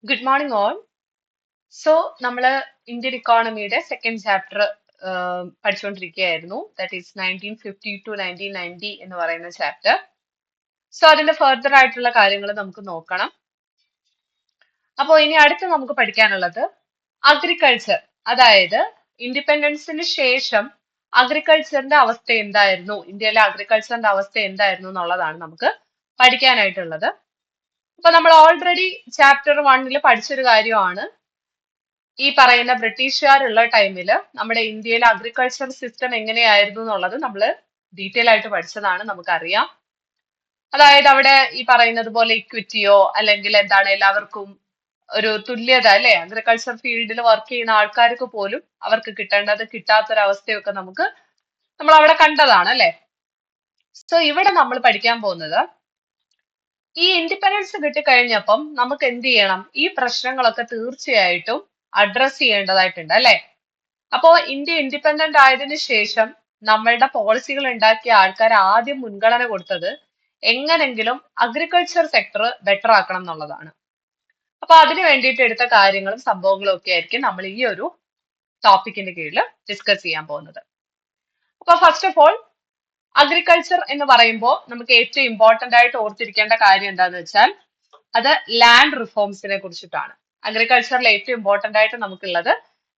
Good morning, all. So, നമ്മള് Indian ഇക്കോണമിയുടെ second chapter പഠിച്ചുകൊണ്ടിരിക്കുകയായിരുന്നു. ദാറ്റ് ഈസ് 1950 ടു 1990 എന്ന് പറയുന്ന ചാപ്റ്റർ. സോ അതിന്റെ ഫർദർ ആയിട്ടുള്ള കാര്യങ്ങൾ നമുക്ക് നോക്കണം. അപ്പോൾ ഇനി അടുത്ത് നമുക്ക് പഠിക്കാനുള്ളത് അഗ്രികൾച്ചർ, അതായത് ഇൻഡിപെൻഡൻസിന് ശേഷം അഗ്രികൾച്ചറിന്റെ അവസ്ഥ എന്തായിരുന്നു, ഇന്ത്യയിലെ അഗ്രികൾച്ചറിന്റെ അവസ്ഥ എന്തായിരുന്നു എന്നുള്ളതാണ് നമുക്ക് പഠിക്കാനായിട്ടുള്ളത്. അപ്പൊ നമ്മൾ ഓൾറെഡി ചാപ്റ്റർ 1 പഠിച്ചൊരു കാര്യമാണ് ഈ പറയുന്ന ബ്രിട്ടീഷുകാരുള്ള ടൈമിൽ നമ്മുടെ ഇന്ത്യയിലെ അഗ്രികൾച്ചർ സിസ്റ്റം എങ്ങനെയായിരുന്നു എന്നുള്ളത് നമ്മൾ ഡീറ്റെയിൽ ആയിട്ട് പഠിച്ചതാണ്, നമുക്കറിയാം. അതായത് അവിടെ ഈ പറയുന്നത് പോലെ ഇക്വിറ്റിയോ അല്ലെങ്കിൽ എന്താണ് എല്ലാവർക്കും ഒരു തുല്യത അല്ലെ, അഗ്രികൾച്ചർ ഫീൽഡിൽ വർക്ക് ചെയ്യുന്ന ആൾക്കാർക്ക് പോലും അവർക്ക് കിട്ടേണ്ടത് കിട്ടാത്തൊരവസ്ഥയൊക്കെ നമ്മൾ അവിടെ കണ്ടതാണ് അല്ലെ. സോ ഇവിടെ നമ്മൾ പഠിക്കാൻ പോകുന്നത് ഈ ഇൻഡിപെൻഡൻസ് കിട്ടിക്കഴിഞ്ഞപ്പം നമുക്ക് എന്ത് ചെയ്യണം, ഈ പ്രശ്നങ്ങളൊക്കെ തീർച്ചയായിട്ടും അഡ്രസ് ചെയ്യേണ്ടതായിട്ടുണ്ട് അല്ലെ. അപ്പോ ഇന്ത്യ ഇൻഡിപെൻഡന്റ് ആയതിനു ശേഷം നമ്മളുടെ പോളിസികൾ ഉണ്ടാക്കിയ ആൾക്കാർ ആദ്യം മുൻഗണന കൊടുത്തത് എങ്ങനെങ്കിലും അഗ്രികൾച്ചർ സെക്ടർ ബെറ്റർ ആക്കണം എന്നുള്ളതാണ്. അപ്പൊ അതിന് വേണ്ടിയിട്ട് എടുത്ത കാര്യങ്ങളും സംഭവങ്ങളും ഒക്കെ ആയിരിക്കും നമ്മൾ ഈ ഒരു ടോപ്പിക്കിന്റെ കീഴിൽ ഡിസ്കസ് ചെയ്യാൻ പോകുന്നത്. അപ്പൊ ഫസ്റ്റ് ഓഫ് ഓൾ അഗ്രികൾച്ചർ എന്ന് പറയുമ്പോൾ നമുക്ക് ഏറ്റവും ഇമ്പോർട്ടന്റ് ആയിട്ട് ഓർത്തിരിക്കേണ്ട കാര്യം എന്താന്ന് വെച്ചാൽ അത് ലാൻഡ് റിഫോംസിനെ കുറിച്ചിട്ടാണ്. അഗ്രികൾച്ചറിൽ ഏറ്റവും ഇമ്പോർട്ടന്റ് ആയിട്ട് നമുക്കുള്ളത്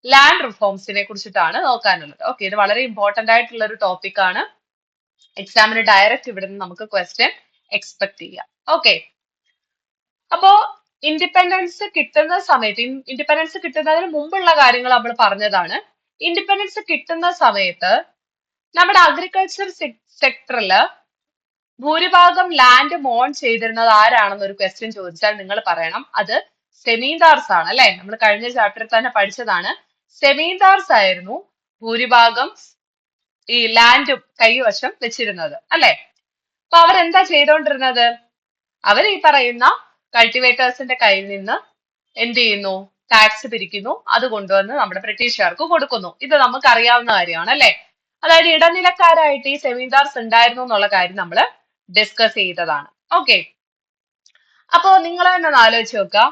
ലാൻഡ് റിഫോംസിനെ കുറിച്ചിട്ടാണ് നോക്കാനുള്ളത്. ഓക്കെ, ഇത് വളരെ ഇമ്പോർട്ടന്റ് ആയിട്ടുള്ള ഒരു ടോപ്പിക് ആണ്. എക്സാമിന് ഡയറക്റ്റ് ഇവിടെ നിന്ന് നമുക്ക് ക്വസ്റ്റ്യൻ എക്സ്പെക്ട് ചെയ്യാം. ഓക്കെ, അപ്പോ ഇൻഡിപെൻഡൻസ് കിട്ടുന്ന സമയത്ത്, ഇൻഡിപെൻഡൻസ് കിട്ടുന്നതിന് മുമ്പുള്ള കാര്യങ്ങൾ നമ്മൾ പറഞ്ഞതാണ്. ഇൻഡിപെൻഡൻസ് കിട്ടുന്ന സമയത്ത് നമ്മുടെ അഗ്രികൾച്ചർ സെക്ടറിൽ ഭൂരിഭാഗം ലാൻഡ് മോൺ ചെയ്തിരുന്നത് ആരാണെന്ന് ഒരു ക്വസ്റ്റ്യൻ ചോദിച്ചാൽ നിങ്ങൾ പറയണം അത് സെമീന്ദാർസ് ആണ് അല്ലെ. നമ്മൾ കഴിഞ്ഞ ചാപ്റ്ററിൽ തന്നെ പഠിച്ചതാണ്, സെമീന്ദാർസ് ആയിരുന്നു ഭൂരിഭാഗം ഈ ലാൻഡ് കൈവശം വെച്ചിരുന്നത് അല്ലെ. അപ്പൊ അവരെന്താ ചെയ്തോണ്ടിരുന്നത്, അവർ ഈ പറയുന്ന കൾട്ടിവേറ്റേഴ്സിന്റെ കയ്യിൽ നിന്ന് എന്ത് ചെയ്യുന്നു, ടാക്സ് പിരിക്കുന്നു, അത് കൊണ്ടുവന്ന് നമ്മുടെ ബ്രിട്ടീഷുകാർക്ക് കൊടുക്കുന്നു. ഇത് നമുക്ക് അറിയാവുന്ന കാര്യമാണ് അല്ലെ. അതായത് ഇടനിലക്കാരായിട്ട് ഈ സെമീന്ദാർസ് ഉണ്ടായിരുന്നു എന്നുള്ള കാര്യം നമ്മൾ ഡിസ്കസ് ചെയ്തതാണ്. ഓക്കെ, അപ്പോ നിങ്ങൾ തന്നെ ഒന്ന് ആലോചിച്ച് നോക്കുക,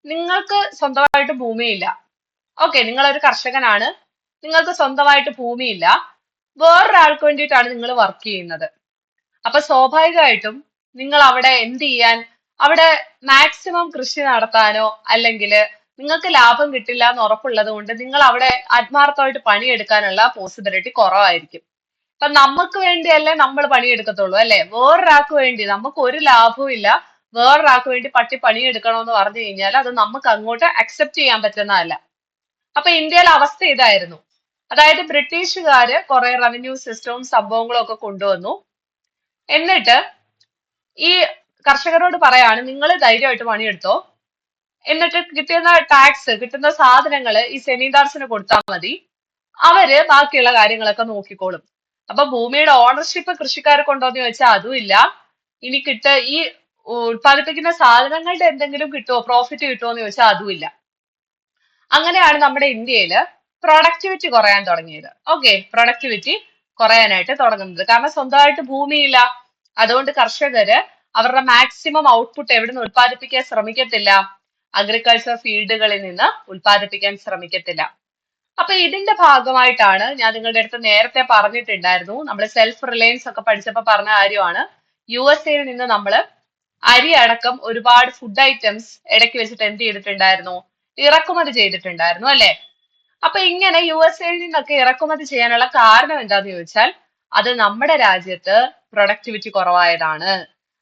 നിങ്ങൾക്ക് സ്വന്തമായിട്ട് ഭൂമിയില്ല. ഓക്കെ, നിങ്ങളൊരു കർഷകനാണ്, നിങ്ങൾക്ക് സ്വന്തമായിട്ട് ഭൂമിയില്ല, വേറൊരാൾക്ക് വേണ്ടിയിട്ടാണ് നിങ്ങൾ വർക്ക് ചെയ്യുന്നത്. അപ്പൊ സ്വാഭാവികമായിട്ടും നിങ്ങൾ അവിടെ എന്ത് ചെയ്യാൻ, അവിടെ മാക്സിമം കൃഷി നടത്താനോ അല്ലെങ്കിൽ നിങ്ങൾക്ക് ലാഭം കിട്ടില്ല എന്ന് ഉറപ്പുള്ളത് കൊണ്ട് നിങ്ങൾ അവിടെ ആത്മാർത്ഥമായിട്ട് പണിയെടുക്കാനുള്ള പോസിബിലിറ്റി കുറവായിരിക്കും. അപ്പൊ നമുക്ക് വേണ്ടിയല്ലേ നമ്മൾ പണിയെടുക്കത്തുള്ളൂ അല്ലെ, വേറൊരാൾക്ക് വേണ്ടി നമുക്ക് ഒരു ലാഭവും ഇല്ല, വേറൊരാൾക്ക് വേണ്ടി പണിയെടുക്കണമെന്ന് പറഞ്ഞു കഴിഞ്ഞാൽ അത് നമുക്ക് അങ്ങോട്ട് അക്സെപ്റ്റ് ചെയ്യാൻ പറ്റുന്നതല്ല. അപ്പൊ ഇന്ത്യയിലെ അവസ്ഥ ഇതായിരുന്നു. അതായത് ബ്രിട്ടീഷുകാര് കുറെ റവന്യൂ സിസ്റ്റവും സംഭവങ്ങളും ഒക്കെ കൊണ്ടുവന്നു. എന്നിട്ട് ഈ കർഷകരോട് പറയാണ് നിങ്ങൾ ധൈര്യമായിട്ട് പണിയെടുത്തോ, എന്നിട്ട് കിട്ടുന്ന ടാക്സ്, കിട്ടുന്ന സാധനങ്ങൾ ഈ സെമീന്ദാർസിന് കൊടുത്താൽ മതി, അവര് ബാക്കിയുള്ള കാര്യങ്ങളൊക്കെ നോക്കിക്കോളും. അപ്പൊ ഭൂമിയുടെ ഓണർഷിപ്പ് കൃഷിക്കാർക്ക് ഉണ്ടോ എന്ന് ചോദിച്ചാൽ അതും ഇല്ല. ഇനി ഈ ഉത്പാദിപ്പിക്കുന്ന സാധനങ്ങളുടെ എന്തെങ്കിലും കിട്ടുമോ, പ്രോഫിറ്റ് കിട്ടുമോ എന്ന് ചോദിച്ചാൽ അതും ഇല്ല. അങ്ങനെയാണ് നമ്മുടെ ഇന്ത്യയിൽ പ്രൊഡക്ടിവിറ്റി കുറയാൻ തുടങ്ങിയത്. ഓക്കെ, പ്രൊഡക്ടിവിറ്റി കുറയാനായിട്ട് തുടങ്ങുന്നത് കാരണം സ്വന്തമായിട്ട് ഭൂമിയില്ല. അതുകൊണ്ട് കർഷകര് അവരുടെ മാക്സിമം ഔട്ട്പുട്ട് എവിടെ നിന്ന് ഉത്പാദിപ്പിക്കാൻ ശ്രമിക്കത്തില്ല, അഗ്രികൾച്ചർ ഫീൽഡുകളിൽ നിന്ന് ഉത്പാദിപ്പിക്കാൻ ശ്രമിക്കത്തില്ല. അപ്പൊ ഇതിന്റെ ഭാഗമായിട്ടാണ് ഞാൻ നിങ്ങളുടെ അടുത്ത് നേരത്തെ പറഞ്ഞിട്ടുണ്ടായിരുന്നു, നമ്മൾ സെൽഫ് റിലയൻസ് ഒക്കെ പഠിച്ചപ്പോ പറഞ്ഞ കാര്യമാണ്, USA-ൽ നിന്ന് നമ്മൾ അരി അടക്കം ഒരുപാട് ഫുഡ് ഐറ്റംസ് ഇടയ്ക്ക് വെച്ചിട്ട് എന്ത് ചെയ്തിട്ടുണ്ടായിരുന്നു, ഇറക്കുമതി ചെയ്തിട്ടുണ്ടായിരുന്നു അല്ലെ. അപ്പൊ ഇങ്ങനെ USA-ൽ നിന്നൊക്കെ ഇറക്കുമതി ചെയ്യാനുള്ള കാരണം എന്താന്ന് ചോദിച്ചാൽ അത് നമ്മുടെ രാജ്യത്ത് പ്രൊഡക്ടിവിറ്റി കുറവായതാണ്.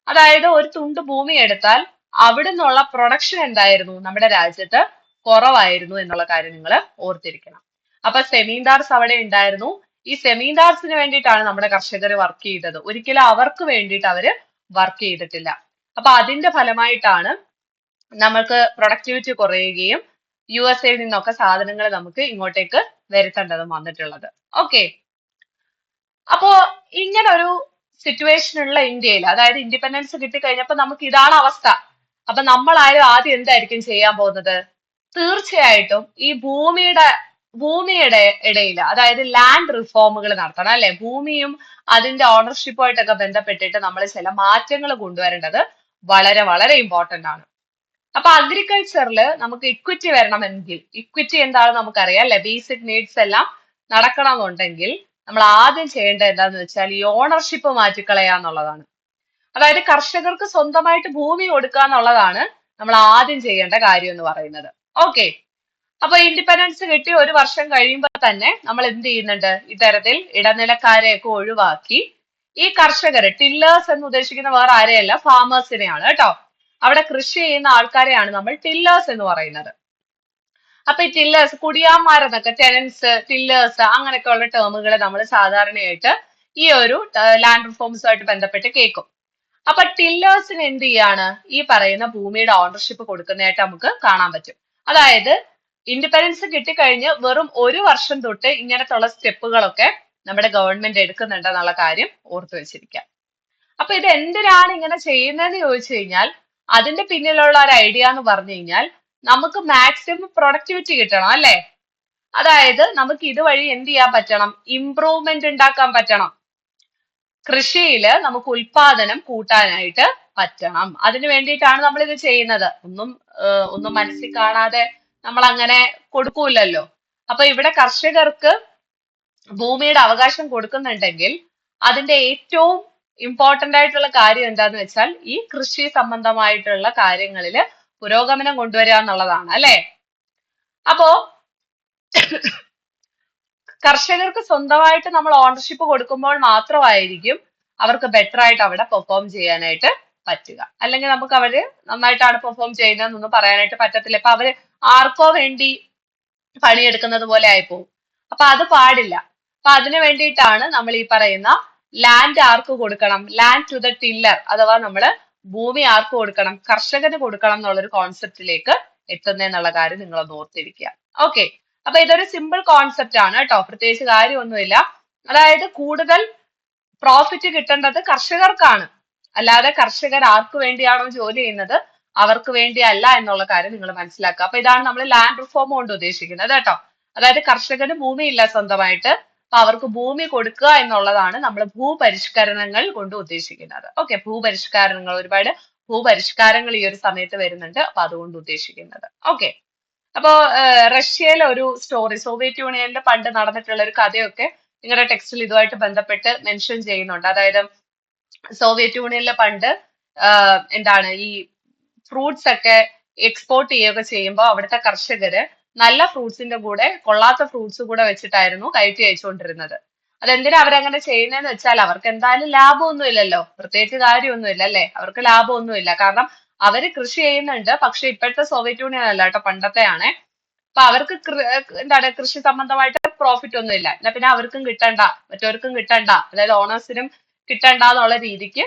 അതായത് ഒരു തുണ്ട് ഭൂമി എടുത്താൽ അവിടെ നിന്നുള്ള പ്രൊഡക്ഷൻ എന്തായിരുന്നു, നമ്മുടെ രാജ്യത്ത് കുറവായിരുന്നു എന്നുള്ള കാര്യം നിങ്ങൾ ഓർത്തിരിക്കണം. അപ്പൊ സെമീന്ദാർസ് അവിടെ ഉണ്ടായിരുന്നു. ഈ സെമീന്ദാർസിന് വേണ്ടിയിട്ടാണ് നമ്മുടെ കർഷകർ വർക്ക് ചെയ്തത്, ഒരിക്കലും അവർക്ക് വേണ്ടിയിട്ട് അവര് വർക്ക് ചെയ്തിട്ടില്ല. അപ്പൊ അതിന്റെ ഫലമായിട്ടാണ് നമുക്ക് പ്രൊഡക്ടിവിറ്റി കുറയുകയും USA-ൽ നിന്നൊക്കെ സാധനങ്ങൾ നമുക്ക് ഇങ്ങോട്ടേക്ക് വരുത്തേണ്ടതും വന്നിട്ടുള്ളത്. ഓക്കെ, അപ്പോ ഇങ്ങനെ ഒരു സിറ്റുവേഷനുള്ള ഇന്ത്യയിൽ, അതായത് ഇൻഡിപെൻഡൻസ് കിട്ടിക്കഴിഞ്ഞപ്പോ നമുക്ക് ഇതാണ് അവസ്ഥ. അപ്പൊ നമ്മളായാലും ആദ്യം എന്തായിരിക്കും ചെയ്യാൻ പോകുന്നത്, തീർച്ചയായിട്ടും ഈ ഭൂമിയുടെ ഇടയിൽ, അതായത് ലാൻഡ് റിഫോമുകൾ നടത്തണം അല്ലെ. ഭൂമിയും അതിന്റെ ഓണർഷിപ്പുമായിട്ടൊക്കെ ബന്ധപ്പെട്ടിട്ട് നമ്മൾ ചില മാറ്റങ്ങൾ കൊണ്ടുവരേണ്ടത് വളരെ വളരെ ഇമ്പോർട്ടന്റ് ആണ്. അപ്പൊ അഗ്രികൾച്ചറിൽ നമുക്ക് ഇക്വിറ്റി വരണമെങ്കിൽ, ഇക്വിറ്റി എന്താണ് നമുക്കറിയാം അല്ലെ, ബേസിക് നീഡ്സ് എല്ലാം നടക്കണമെന്നുണ്ടെങ്കിൽ നമ്മൾ ആദ്യം ചെയ്യേണ്ടത് എന്താന്ന് വെച്ചാൽ ഈ ഓണർഷിപ്പ് മാറ്റിക്കളയാന്നുള്ളതാണ്. അതായത് കർഷകർക്ക് സ്വന്തമായിട്ട് ഭൂമി കൊടുക്കുക എന്നുള്ളതാണ് നമ്മൾ ആദ്യം ചെയ്യേണ്ട കാര്യം എന്ന് പറയുന്നത്. ഓക്കെ, അപ്പൊ ഇൻഡിപെൻഡൻസ് കിട്ടി ഒരു വർഷം കഴിയുമ്പോൾ തന്നെ നമ്മൾ എന്ത് ചെയ്യുന്നുണ്ട്, ഇത്തരത്തിൽ ഇടനിലക്കാരെയൊക്കെ ഒഴിവാക്കി ഈ കർഷകര്, ടില്ലേഴ്സ് എന്ന് ഉദ്ദേശിക്കുന്ന വേറെ ആരെയല്ല, ഫാമേഴ്സിനെയാണ് കേട്ടോ. അവിടെ കൃഷി ചെയ്യുന്ന ആൾക്കാരെയാണ് നമ്മൾ ടില്ലേഴ്സ് എന്ന് പറയുന്നത്. അപ്പൊ ഈ ടില്ലേഴ്സ്, കുടിയാന്മാരെന്നൊക്കെ, ടെനൻസ്, ടില്ലേഴ്സ് അങ്ങനെയൊക്കെ ഉള്ള ടേമുകൾ നമ്മൾ സാധാരണയായിട്ട് ഈ ഒരു ലാൻഡ് റിഫോംസുമായിട്ട് ബന്ധപ്പെട്ട് കേൾക്കും. അപ്പൊ ടില്ലേഴ്സിന് എന്ത് ചെയ്യാണ്, ഈ പറയുന്ന ഭൂമിയുടെ ഓണർഷിപ്പ് കൊടുക്കുന്നതായിട്ട് നമുക്ക് കാണാൻ പറ്റും. അതായത് ഇൻഡിപെൻഡൻസ് കിട്ടിക്കഴിഞ്ഞ് വെറും ഒരു വർഷം തൊട്ട് ഇങ്ങനത്തുള്ള സ്റ്റെപ്പുകളൊക്കെ നമ്മുടെ ഗവൺമെന്റ് എടുക്കുന്നുണ്ട് എന്നുള്ള കാര്യം ഓർത്തു വെച്ചിരിക്കാം. അപ്പൊ ഇത് എന്തിനാണ് ഇങ്ങനെ ചെയ്യുന്നതെന്ന് ചോദിച്ചു കഴിഞ്ഞാൽ അതിന്റെ പിന്നിലുള്ള ഒരു ഐഡിയ എന്ന് പറഞ്ഞു കഴിഞ്ഞാൽ നമുക്ക് മാക്സിമം പ്രൊഡക്ടിവിറ്റി കിട്ടണം അല്ലെ. അതായത് നമുക്ക് ഇതുവഴി എന്ത് ചെയ്യാൻ പറ്റണം, ഇംപ്രൂവ്മെന്റ് ഉണ്ടാക്കാൻ പറ്റണം. കൃഷിയിൽ നമുക്ക് ഉൽപാദനം കൂട്ടാനായിട്ട് പറ്റണം. അതിനു വേണ്ടിയിട്ടാണ് നമ്മൾ ഇത് ചെയ്യുന്നത്. ഒന്നും മനസ്സിൽ കാണാതെ നമ്മൾ അങ്ങനെ കൊടുക്കൂലല്ലോ. അപ്പൊ ഇവിടെ കർഷകർക്ക് ഭൂമിയുടെ അവകാശം കൊടുക്കുന്നുണ്ടെങ്കിൽ അതിന്റെ ഏറ്റവും ഇമ്പോർട്ടന്റ് ആയിട്ടുള്ള കാര്യം എന്താന്ന് വെച്ചാൽ ഈ കൃഷി സംബന്ധമായിട്ടുള്ള കാര്യങ്ങളിൽ പുരോഗമനം കൊണ്ടുവരിക എന്നുള്ളതാണ് അല്ലെ. അപ്പോ കർഷകർക്ക് സ്വന്തമായിട്ട് നമ്മൾ ഓണർഷിപ്പ് കൊടുക്കുമ്പോൾ മാത്രമായിരിക്കും അവർക്ക് ബെറ്റർ ആയിട്ട് അവിടെ പെർഫോം ചെയ്യാനായിട്ട് പറ്റുക. അല്ലെങ്കിൽ നമുക്ക് അവര് നന്നായിട്ടാണ് പെർഫോം ചെയ്യുന്നതെന്നൊന്നും പറയാനായിട്ട് പറ്റത്തില്ല. ഇപ്പൊ അവര് ആർക്കോ വേണ്ടി പണിയെടുക്കുന്നത് പോലെ ആയിപ്പോവും. അപ്പൊ അത് പാടില്ല. അപ്പൊ അതിനു വേണ്ടിയിട്ടാണ് നമ്മൾ ഈ പറയുന്ന ലാൻഡ് ആർക്ക് കൊടുക്കണം, ലാൻഡ് ടു ദ ടില്ലർ, അഥവാ നമ്മള് ഭൂമി ആർക്ക് കൊടുക്കണം, കർഷകന് കൊടുക്കണം എന്നുള്ളൊരു കോൺസെപ്റ്റിലേക്ക് എത്തുന്നതെന്നുള്ള കാര്യം നിങ്ങളൊന്ന് ഓർത്തിരിക്കുക. ഓക്കെ, അപ്പൊ ഇതൊരു സിമ്പിൾ കോൺസെപ്റ്റ് ആണ് കേട്ടോ, പ്രത്യേകിച്ച് കാര്യമൊന്നുമില്ല. അതായത് കൂടുതൽ പ്രോഫിറ്റ് കിട്ടേണ്ടത് കർഷകർക്കാണ്, അല്ലാതെ കർഷകർ ആർക്ക് വേണ്ടിയാണോ ജോലി ചെയ്യുന്നത് അവർക്ക് വേണ്ടിയല്ല എന്നുള്ള കാര്യം നിങ്ങൾ മനസ്സിലാക്കുക. അപ്പൊ ഇതാണ് നമ്മൾ ലാൻഡ് റിഫോം കൊണ്ട് ഉദ്ദേശിക്കുന്നത് കേട്ടോ. അതായത് കർഷകന് ഭൂമിയില്ല സ്വന്തമായിട്ട്, അപ്പൊ അവർക്ക് ഭൂമി കൊടുക്കുക എന്നുള്ളതാണ് നമ്മൾ ഭൂപരിഷ്കരണങ്ങൾ കൊണ്ട് ഉദ്ദേശിക്കുന്നത്. ഓക്കെ, ഭൂപരിഷ്കരണങ്ങൾ, ഒരുപാട് ഭൂപരിഷ്കാരങ്ങൾ ഈ ഒരു സമയത്ത് വരുന്നുണ്ട്, അപ്പൊ അതുകൊണ്ട് ഉദ്ദേശിക്കുന്നത്. ഓക്കെ, അപ്പോ റഷ്യയിലെ ഒരു സ്റ്റോറി, സോവിയറ്റ് യൂണിയനിൽ പണ്ട് നടന്നിട്ടുള്ള ഒരു കഥയൊക്കെ നിങ്ങളുടെ ടെക്സ്റ്റിൽ ഇതുമായിട്ട് ബന്ധപ്പെട്ട് മെൻഷൻ ചെയ്യുന്നുണ്ട്. അതായത് സോവിയറ്റ് യൂണിയനിലെ പണ്ട് എന്താണ് ഈ ഫ്രൂട്ട്സ് ഒക്കെ എക്സ്പോർട്ട് ചെയ്യുകയൊക്കെ ചെയ്യുമ്പോൾ അവിടുത്തെ കർഷകര് നല്ല ഫ്രൂട്ട്സിന്റെ കൂടെ കൊള്ളാത്ത ഫ്രൂട്ട്സ് കൂടെ വെച്ചിട്ടായിരുന്നു കയറ്റി അയച്ചുകൊണ്ടിരുന്നത്. അതെന്തിനാ അവരങ്ങനെ ചെയ്യുന്നതെന്ന് വെച്ചാൽ അവർക്ക് എന്തായാലും ലാഭമൊന്നും ഇല്ലല്ലോ, പ്രത്യേകിച്ച് കാര്യമൊന്നുമില്ല അല്ലെ, അവർക്ക് ലാഭമൊന്നുമില്ല. കാരണം അവര് കൃഷി ചെയ്യുന്നുണ്ട്, പക്ഷെ ഇപ്പോഴത്തെ സോവിയറ്റ് യൂണിയൻ അല്ല കേട്ടോ, പണ്ടത്തെ ആണേ. അപ്പൊ അവർക്ക് എന്താണ് കൃഷി സംബന്ധമായിട്ട് പ്രോഫിറ്റ് ഒന്നും ഇല്ല. എന്നാ പിന്നെ അവർക്കും കിട്ടണ്ട, മറ്റവർക്കും കിട്ടണ്ട, അതായത് ഓണേഴ്സിനും കിട്ടണ്ട എന്നുള്ള രീതിക്ക്,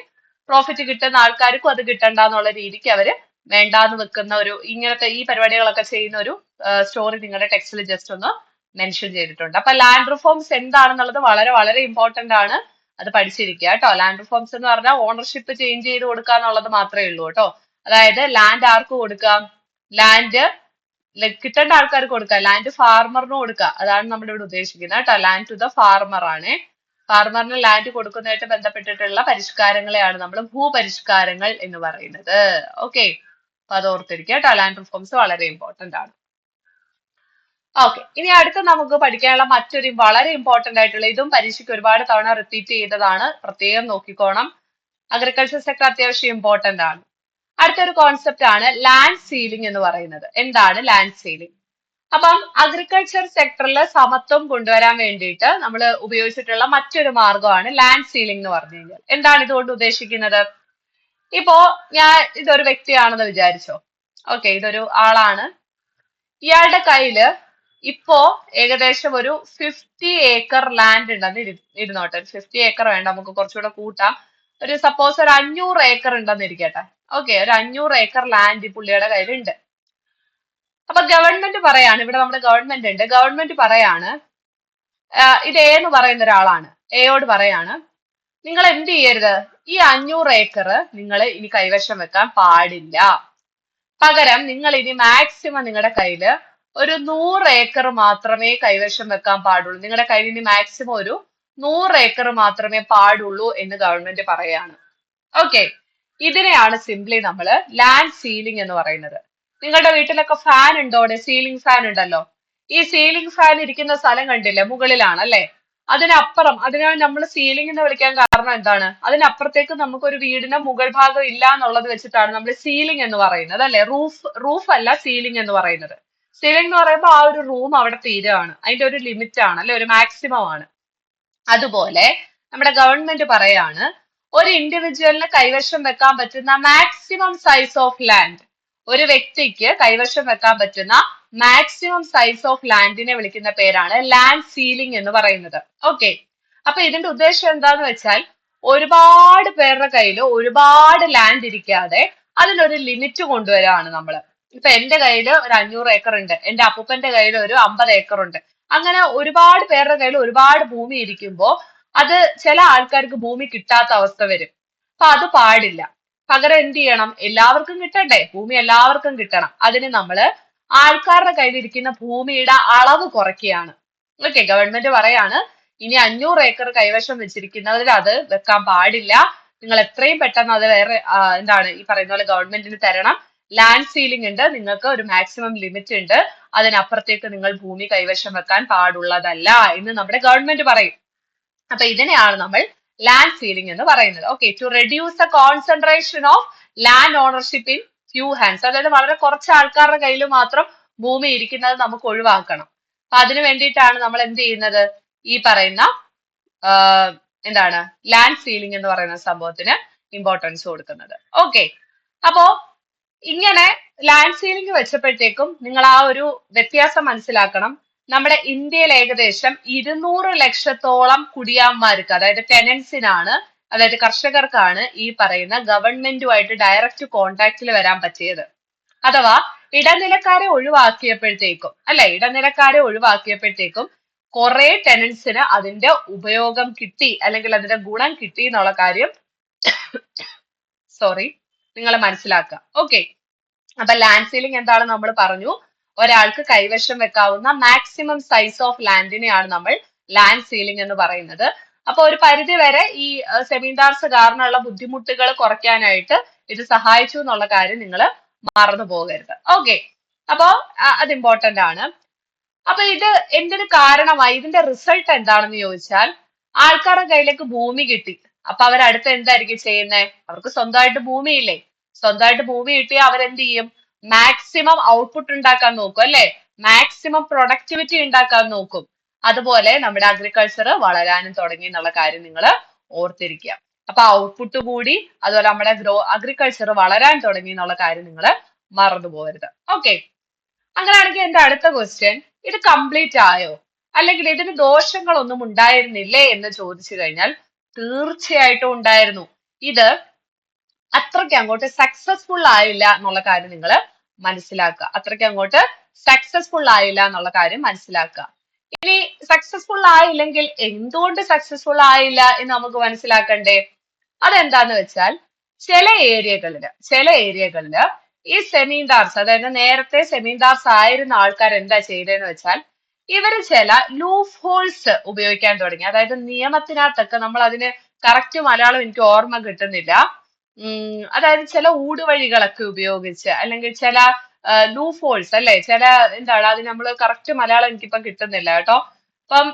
പ്രോഫിറ്റ് കിട്ടുന്ന ആൾക്കാർക്കും അത് കിട്ടണ്ട എന്നുള്ള രീതിക്ക് അവര് വേണ്ടാന്ന് വെക്കുന്ന ഒരു, ഇങ്ങനത്തെ ഈ പരിപാടികളൊക്കെ ചെയ്യുന്ന ഒരു സ്റ്റോറി നിങ്ങളുടെ ടെക്സ്റ്റിൽ ജസ്റ്റ് ഒന്ന് മെൻഷൻ ചെയ്തിട്ടുണ്ട്. അപ്പൊ ലാൻഡ് റിഫോംസ് എന്താണെന്നുള്ളത് വളരെ വളരെ ഇമ്പോർട്ടന്റ് ആണ്, അത് പഠിച്ചിരിക്കുക കേട്ടോ. ലാൻഡ് റിഫോംസ് എന്ന് പറഞ്ഞാൽ ഓണർഷിപ്പ് ചേഞ്ച് ചെയ്ത് കൊടുക്കുക എന്നുള്ളത് മാത്രമേ ഉള്ളൂ കേട്ടോ. അതായത് ലാൻഡ് ആർക്ക് കൊടുക്കാം, ലാൻഡ് കിട്ടേണ്ട ആൾക്കാർക്ക് കൊടുക്കുക, ലാൻഡ് ഫാർമറിന് കൊടുക്കുക, അതാണ് നമ്മൾ ഇവിടെ ഉദ്ദേശിക്കുന്നത് കേട്ടോ. ലാൻഡ് ടു ദ ഫാർമർ ആണ്. ഫാർമറിന് ലാൻഡ് കൊടുക്കുന്നതായിട്ട് ബന്ധപ്പെട്ടിട്ടുള്ള പരിഷ്കാരങ്ങളെയാണ് നമ്മൾ ഭൂപരിഷ്കാരങ്ങൾ എന്ന് പറയുന്നത്. ഓക്കെ, അപ്പൊ അത് ഓർത്തിരിക്കുക കേട്ടോ. ലാൻഡ് റിഫോംസ് വളരെ ഇമ്പോർട്ടന്റ് ആണ്. ഓക്കെ, ഇനി അടുത്ത് നമുക്ക് പഠിക്കാനുള്ള മറ്റൊരു വളരെ ഇമ്പോർട്ടന്റ് ആയിട്ടുള്ള, ഇതും പരീക്ഷയ്ക്ക് ഒരുപാട് തവണ റിപ്പീറ്റ് ചെയ്തതാണ്, പ്രത്യേകം നോക്കിക്കോണം. അഗ്രികൾച്ചർ സെക്ടർ അത്യാവശ്യം ഇമ്പോർട്ടന്റ് ആണ്. അടുത്തൊരു കോൺസെപ്റ്റ് ആണ് ലാൻഡ് സീലിംഗ് എന്ന് പറയുന്നത്. എന്താണ് ലാൻഡ് സീലിംഗ്? അപ്പം അഗ്രികൾച്ചർ സെക്ടറിൽ സമത്വം കൊണ്ടുവരാൻ വേണ്ടിയിട്ട് നമ്മൾ ഉപയോഗിച്ചിട്ടുള്ള മറ്റൊരു മാർഗമാണ് ലാൻഡ് സീലിംഗ് എന്ന് പറഞ്ഞു കഴിഞ്ഞാൽ. എന്താണ് ഇതുകൊണ്ട് ഉദ്ദേശിക്കുന്നത്? ഇപ്പോ ഇതൊരു വ്യക്തിയാണെന്ന് വിചാരിച്ചോ. ഓക്കെ, ഇതൊരു ആളാണ്. ഇയാളുടെ കയ്യില് ഇപ്പോ ഏകദേശം ഒരു 50 ഏക്കർ ലാൻഡ് ഉണ്ടെന്ന് ഇരുന്നോട്ടെ. 50 ഏക്കർ വേണ്ട, നമുക്ക് കുറച്ചുകൂടെ കൂട്ടാം. ഒരു സപ്പോസ് ഒരു 500 ഏക്കർ ഉണ്ടെന്ന് ഇരിക്കട്ടെ. ഓക്കെ, ഒരു 500 ഏക്കർ ലാൻഡ് പുള്ളിയുടെ കയ്യിലുണ്ട്. അപ്പൊ ഗവൺമെന്റ് പറയാണ്, ഇവിടെ നമ്മുടെ ഗവൺമെന്റ് ഉണ്ട്, ഗവൺമെന്റ് പറയാണ്, ഇത് എ എന്ന് പറയുന്ന ഒരാളാണ്, എയോട് പറയാണ്, നിങ്ങൾ എന്ത് ചെയ്യരുത്, ഈ 500 ഏക്കർ നിങ്ങൾ ഇനി കൈവശം വെക്കാൻ പാടില്ല. പകരം നിങ്ങൾ ഇനി മാക്സിമം നിങ്ങളുടെ കയ്യില് ഒരു 100 ഏക്കർ മാത്രമേ കൈവശം വെക്കാൻ പാടുള്ളൂ. നിങ്ങളുടെ കയ്യിൽ ഇനി മാക്സിമം ഒരു 100 ഏക്കർ മാത്രമേ പാടുള്ളൂ എന്ന് ഗവൺമെന്റ് പറയാണ്. ഓക്കെ, ഇതിനെയാണ് സിംപ്ലി നമ്മൾ ലാൻഡ് സീലിംഗ് എന്ന് പറയുന്നത്. നിങ്ങളുടെ വീട്ടിലൊക്കെ ഫാൻ ഉണ്ടോ? അവിടെ സീലിംഗ് ഫാൻ ഉണ്ടല്ലോ. ഈ സീലിംഗ് ഫാൻ ഇരിക്കുന്ന സ്ഥലം കണ്ടില്ലേ? മുകളിലാണ് അല്ലെ? അതിനപ്പുറം, അതിനെ നമ്മൾ സീലിംഗ് എന്ന് വിളിക്കാൻ കാരണം എന്താണ്? അതിനപ്പുറത്തേക്ക് നമുക്കൊരു വീടിന്റെ മുകൾ ഭാഗം ഇല്ല എന്നുള്ളത് വെച്ചിട്ടാണ് നമ്മൾ സീലിംഗ് എന്ന് പറയുന്നത് അല്ലെ? റൂഫ് അല്ല സീലിംഗ് എന്ന് പറയുന്നത്. സീലിംഗ് എന്ന് പറയുമ്പോൾ ആ ഒരു റൂം അവിടെ തീരുകയാണ്, അതിന്റെ ഒരു ലിമിറ്റ് ആണ് അല്ലെ, ഒരു മാക്സിമം ആണ്. അതുപോലെ നമ്മുടെ ഗവൺമെന്റ് പറയാണ്, ഒരു ഇൻഡിവിജ്വലിന് കൈവശം വെക്കാൻ പറ്റുന്ന മാക്സിമം സൈസ് ഓഫ് ലാൻഡ്, ഒരു വ്യക്തിക്ക് കൈവശം വെക്കാൻ പറ്റുന്ന മാക്സിമം സൈസ് ഓഫ് ലാൻഡിനെ വിളിക്കുന്ന പേരാണ് ലാൻഡ് സീലിംഗ് എന്ന് പറയുന്നത്. ഓക്കെ, അപ്പൊ ഇതിന്റെ ഉദ്ദേശം എന്താന്ന് വെച്ചാൽ ഒരുപാട് പേരുടെ കയ്യിൽ ഒരുപാട് ലാൻഡ് ഇരിക്കാതെ അതിനൊരു ലിമിറ്റ് കൊണ്ടുവരാണ് നമ്മള്. ഇപ്പൊ എന്റെ കയ്യിൽ ഒരു 500 ഏക്കർ ഉണ്ട്, എന്റെ അപ്പൂപ്പന്റെ കയ്യിൽ ഒരു 50 ഏക്കർ ഉണ്ട്. അങ്ങനെ ഒരുപാട് പേരുടെ കയ്യിൽ ഒരുപാട് ഭൂമി ഇരിക്കുമ്പോ അത് ചില ആൾക്കാർക്ക് ഭൂമി കിട്ടാത്ത അവസ്ഥ വരും. അപ്പൊ അത് പാടില്ല. പകരം എന്ത് ചെയ്യണം? എല്ലാവർക്കും കിട്ടണ്ടേ? ഭൂമി എല്ലാവർക്കും കിട്ടണം. അതിന് നമ്മള് ആൾക്കാരുടെ കയ്യിലിരിക്കുന്ന ഭൂമിയുടെ അളവ് കുറയ്ക്കുകയാണ്. ഓക്കെ, ഗവൺമെന്റ് പറയാണ്, ഇനി 500 ഏക്കർ കൈവശം വെച്ചിരിക്കുന്നവർ അത് വെക്കാൻ പാടില്ല. നിങ്ങൾ എത്രയും പെട്ടെന്ന് അത് വേറെ എന്താണ് ഈ പറയുന്ന പോലെ ഗവൺമെന്റിന് തരണം. ലാൻഡ് സീലിംഗ് ഉണ്ട്, നിങ്ങൾക്ക് ഒരു മാക്സിമം ലിമിറ്റ് ഉണ്ട്, അതിനപ്പുറത്തേക്ക് നിങ്ങൾ ഭൂമി കൈവശം വെക്കാൻ പാടുള്ളതല്ല എന്ന് നമ്മുടെ ഗവൺമെന്റ് പറയും. അപ്പൊ ഇതിനെയാണ് നമ്മൾ ലാൻഡ് സീലിംഗ് എന്ന് പറയുന്നത്. Okay, to reduce the concentration of land ownership in few hands, അതായത് വളരെ കുറച്ച് ആൾക്കാരുടെ കയ്യിൽ മാത്രം ഭൂമി ഇരിക്കുന്നത് നമുക്ക് ഒഴിവാക്കണം. അപ്പൊ അതിനു വേണ്ടിയിട്ടാണ് നമ്മൾ എന്ത് ചെയ്യുന്നത്? ഈ പറയുന്ന എന്താണ് ലാൻഡ് സീലിംഗ് എന്ന് പറയുന്ന സംഭവത്തിന് ഇമ്പോർട്ടൻസ് കൊടുക്കുന്നത്. ഓക്കെ, അപ്പോ ഇങ്ങനെ ലാൻഡ് സീലിംഗ് വെച്ചപ്പോഴത്തേക്കും നിങ്ങൾ ആ ഒരു വ്യത്യാസം മനസ്സിലാക്കണം. നമ്മുടെ ഇന്ത്യയിൽ ഏകദേശം 200 ലക്ഷത്തോളം കുടിയാന്മാർക്ക്, അതായത് ടെനൻസിനാണ്, അതായത് കർഷകർക്കാണ് ഈ പറയുന്ന ഗവൺമെന്റുമായിട്ട് ഡയറക്റ്റ് കോണ്ടാക്റ്റിൽ വരാൻ പറ്റിയത്. അഥവാ ഇടനിലക്കാരെ ഒഴിവാക്കിയപ്പോഴത്തേക്കും അല്ലെ, ഇടനിലക്കാരെ ഒഴിവാക്കിയപ്പോഴത്തേക്കും കുറെ ടെനൻസിന് അതിന്റെ ഉപയോഗം കിട്ടി, അല്ലെങ്കിൽ അതിന്റെ ഗുണം കിട്ടി എന്നുള്ള കാര്യം നിങ്ങൾ മനസ്സിലാക്കുക. ഓക്കെ, അപ്പൊ ലാൻഡ് സീലിംഗ് എന്താണ് നമ്മൾ പറഞ്ഞു? ഒരാൾക്ക് കൈവശം വെക്കാവുന്ന മാക്സിമം സൈസ് ഓഫ് ലാൻഡിനെയാണ് നമ്മൾ ലാൻഡ് സീലിംഗ് എന്ന് പറയുന്നത്. അപ്പൊ ഒരു പരിധി വരെ ഈ സെമീൻദാർസ് കാരണമുള്ള ബുദ്ധിമുട്ടുകൾ കുറയ്ക്കാനായിട്ട് ഇത് സഹായിച്ചു എന്നുള്ള കാര്യം നിങ്ങൾ മറന്നു പോകരുത്. ഓക്കെ, അപ്പോ അത് ഇമ്പോർട്ടന്റ് ആണ്. അപ്പൊ ഇത് എന്തിനു കാരണമായി? ഇതിന്റെ റിസൾട്ട് എന്താണെന്ന് ചോദിച്ചാൽ, ആൾക്കാരുടെ കയ്യിലേക്ക് ഭൂമി കിട്ടി. അപ്പൊ അവരടുത്ത് എന്തായിരിക്കും ചെയ്യുന്നത്? അവർക്ക് സ്വന്തമായിട്ട് ഭൂമിയില്ലേ? സ്വന്തമായിട്ട് ഭൂമി കിട്ടിയാൽ അവരെന്ത് ചെയ്യും? മാക്സിമം ഔട്ട്പുട്ട് ഉണ്ടാക്കാൻ നോക്കും അല്ലെ? മാക്സിമം പ്രൊഡക്ടിവിറ്റി ഉണ്ടാക്കാൻ നോക്കും. അതുപോലെ നമ്മുടെ അഗ്രികൾച്ചർ വളരാനും തുടങ്ങി എന്നുള്ള കാര്യം നിങ്ങൾ ഓർത്തിരിക്കുക. അപ്പൊ ഔട്ട്പുട്ട് കൂടി, അതുപോലെ നമ്മുടെ അഗ്രികൾച്ചർ വളരാൻ തുടങ്ങി എന്നുള്ള കാര്യം നിങ്ങൾ മറന്നു പോകരുത്. ഓക്കെ, അങ്ങനെയാണെങ്കിൽ എന്റെ അടുത്ത ക്വസ്റ്റ്യൻ, ഇത് കംപ്ലീറ്റ് ആയോ, അല്ലെങ്കിൽ ഇതിന് ദോഷങ്ങളൊന്നും ഉണ്ടായിരുന്നില്ലേ എന്ന് ചോദിച്ചു കഴിഞ്ഞാൽ തീർച്ചയായിട്ടും ഉണ്ടായിരുന്നു. ഇത് അത്രയ്ക്ക് അങ്ങോട്ട് സക്സസ്ഫുൾ ആയില്ല എന്നുള്ള കാര്യം നിങ്ങൾ മനസ്സിലാക്കുക. അത്രയ്ക്ക് അങ്ങോട്ട് സക്സസ്ഫുൾ ആയില്ല എന്നുള്ള കാര്യം മനസ്സിലാക്കുക. ഇനി സക്സസ്ഫുൾ ആയില്ലെങ്കിൽ എന്തുകൊണ്ട് സക്സസ്ഫുൾ ആയില്ല എന്ന് നമുക്ക് മനസ്സിലാക്കണ്ടേ? അതെന്താന്ന് വെച്ചാൽ ചില ഏരിയകളില് ഈ സെമീൻദാർസ്, അതായത് നേരത്തെ സെമീൻദാർസ് ആയിരുന്ന ആൾക്കാർ എന്താ ചെയ്തതെന്ന് വെച്ചാൽ, ഇവര് ചില ലൂഫ് ഹോൾസ് ഉപയോഗിക്കാൻ തുടങ്ങി. അതായത് നിയമത്തിനകത്തൊക്കെ, നമ്മൾ അതിന് കറക്റ്റ് മലയാളം എനിക്ക് ഓർമ്മ കിട്ടുന്നില്ല, അതായത് ചില ഊടുവഴികളൊക്കെ ഉപയോഗിച്ച്, അല്ലെങ്കിൽ ചില ലൂഫ് ഹോൾസ് അല്ലെ, ചില എന്താണ് അത് നമ്മൾ കറക്റ്റ് മലയാളം എനിക്കിപ്പം കിട്ടുന്നില്ല കേട്ടോ. അപ്പം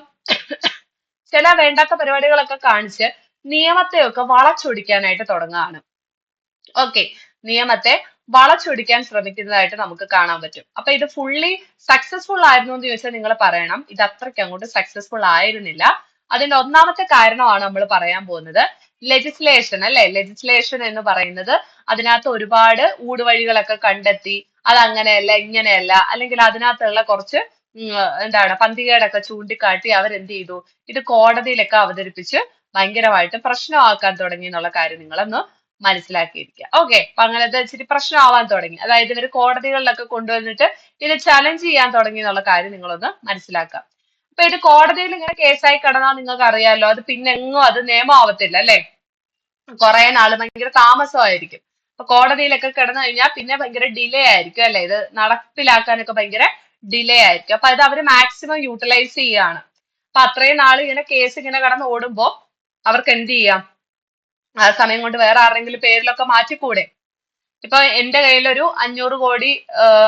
ചില വേണ്ടാത്ത പരിപാടികളൊക്കെ കാണിച്ച് നിയമത്തെയൊക്കെ വളച്ചൊടിക്കാനായിട്ട് തുടങ്ങുകയാണ്. ഓക്കെ, നിയമത്തെ വളച്ചൊടിക്കാൻ ശ്രമിക്കുന്നതായിട്ട് നമുക്ക് കാണാൻ പറ്റും. അപ്പൊ ഇത് ഫുള്ളി സക്സസ്ഫുൾ ആയിരുന്നു എന്ന് ചോദിച്ചാൽ നിങ്ങൾ പറയണം, ഇത് അത്രയ്ക്ക് അങ്ങോട്ട് സക്സസ്ഫുൾ ആയിരുന്നില്ല. അതിന്റെ ഒന്നാമത്തെ കാരണമാണ് നമ്മൾ പറയാൻ പോകുന്നത് ലെജിസ്ലേഷൻ അല്ലെ. ലെജിസ്ലേഷൻ എന്ന് പറയുന്നത് അതിനകത്ത് ഒരുപാട് ഊടുവഴികളൊക്കെ കണ്ടെത്തി, അത് അങ്ങനെയല്ല ഇങ്ങനെയല്ല, അല്ലെങ്കിൽ അതിനകത്തുള്ള കുറച്ച് എന്താണ് പന്തികേടൊക്കെ ചൂണ്ടിക്കാട്ടി അവരെന്ത് ചെയ്തു, ഇത് കോടതിയിലൊക്കെ അവതരിപ്പിച്ച് ഭയങ്കരമായിട്ട് പ്രശ്നമാക്കാൻ തുടങ്ങി എന്നുള്ള കാര്യം നിങ്ങളൊന്ന് മനസ്സിലാക്കിയിരിക്കുക. ഓക്കെ, അപ്പൊ അങ്ങനത്തെ ഇച്ചിരി പ്രശ്നമാവാൻ തുടങ്ങി, അതായത് ഇവര് കോടതികളിലൊക്കെ കൊണ്ടുവന്നിട്ട് ഇത് ചലഞ്ച് ചെയ്യാൻ തുടങ്ങി എന്നുള്ള കാര്യം നിങ്ങളൊന്ന് മനസ്സിലാക്കുക. അപ്പൊ ഇത് കോടതിയിൽ ഇങ്ങനെ കേസായി കിടന്നാൽ നിങ്ങൾക്ക് അറിയാലോ, അത് പിന്നെ എങ്ങും അത് നിയമമാവത്തില്ല അല്ലെ. കുറെ നാള് ഭയങ്കര താമസമായിരിക്കും. അപ്പൊ കോടതിയിലൊക്കെ കിടന്നു കഴിഞ്ഞാൽ പിന്നെ ഭയങ്കര ഡിലേ ആയിരിക്കും അല്ലെ, ഇത് നടപ്പിലാക്കാനൊക്കെ ഭയങ്കര ഡിലേ ആയിരിക്കും. അപ്പൊ അത് അവര് മാക്സിമം യൂട്ടിലൈസ് ചെയ്യാണ്. അപ്പൊ അത്രയും നാള് ഇങ്ങനെ കേസ് ഇങ്ങനെ കിടന്ന് ഓടുമ്പോ അവർക്ക് എന്ത് ചെയ്യാം, ആ സമയം കൊണ്ട് വേറെ ആരുടെങ്കിലും പേരിലൊക്കെ മാറ്റിക്കൂടെ? ഇപ്പൊ എന്റെ കയ്യിൽ ഒരു 500 കോടി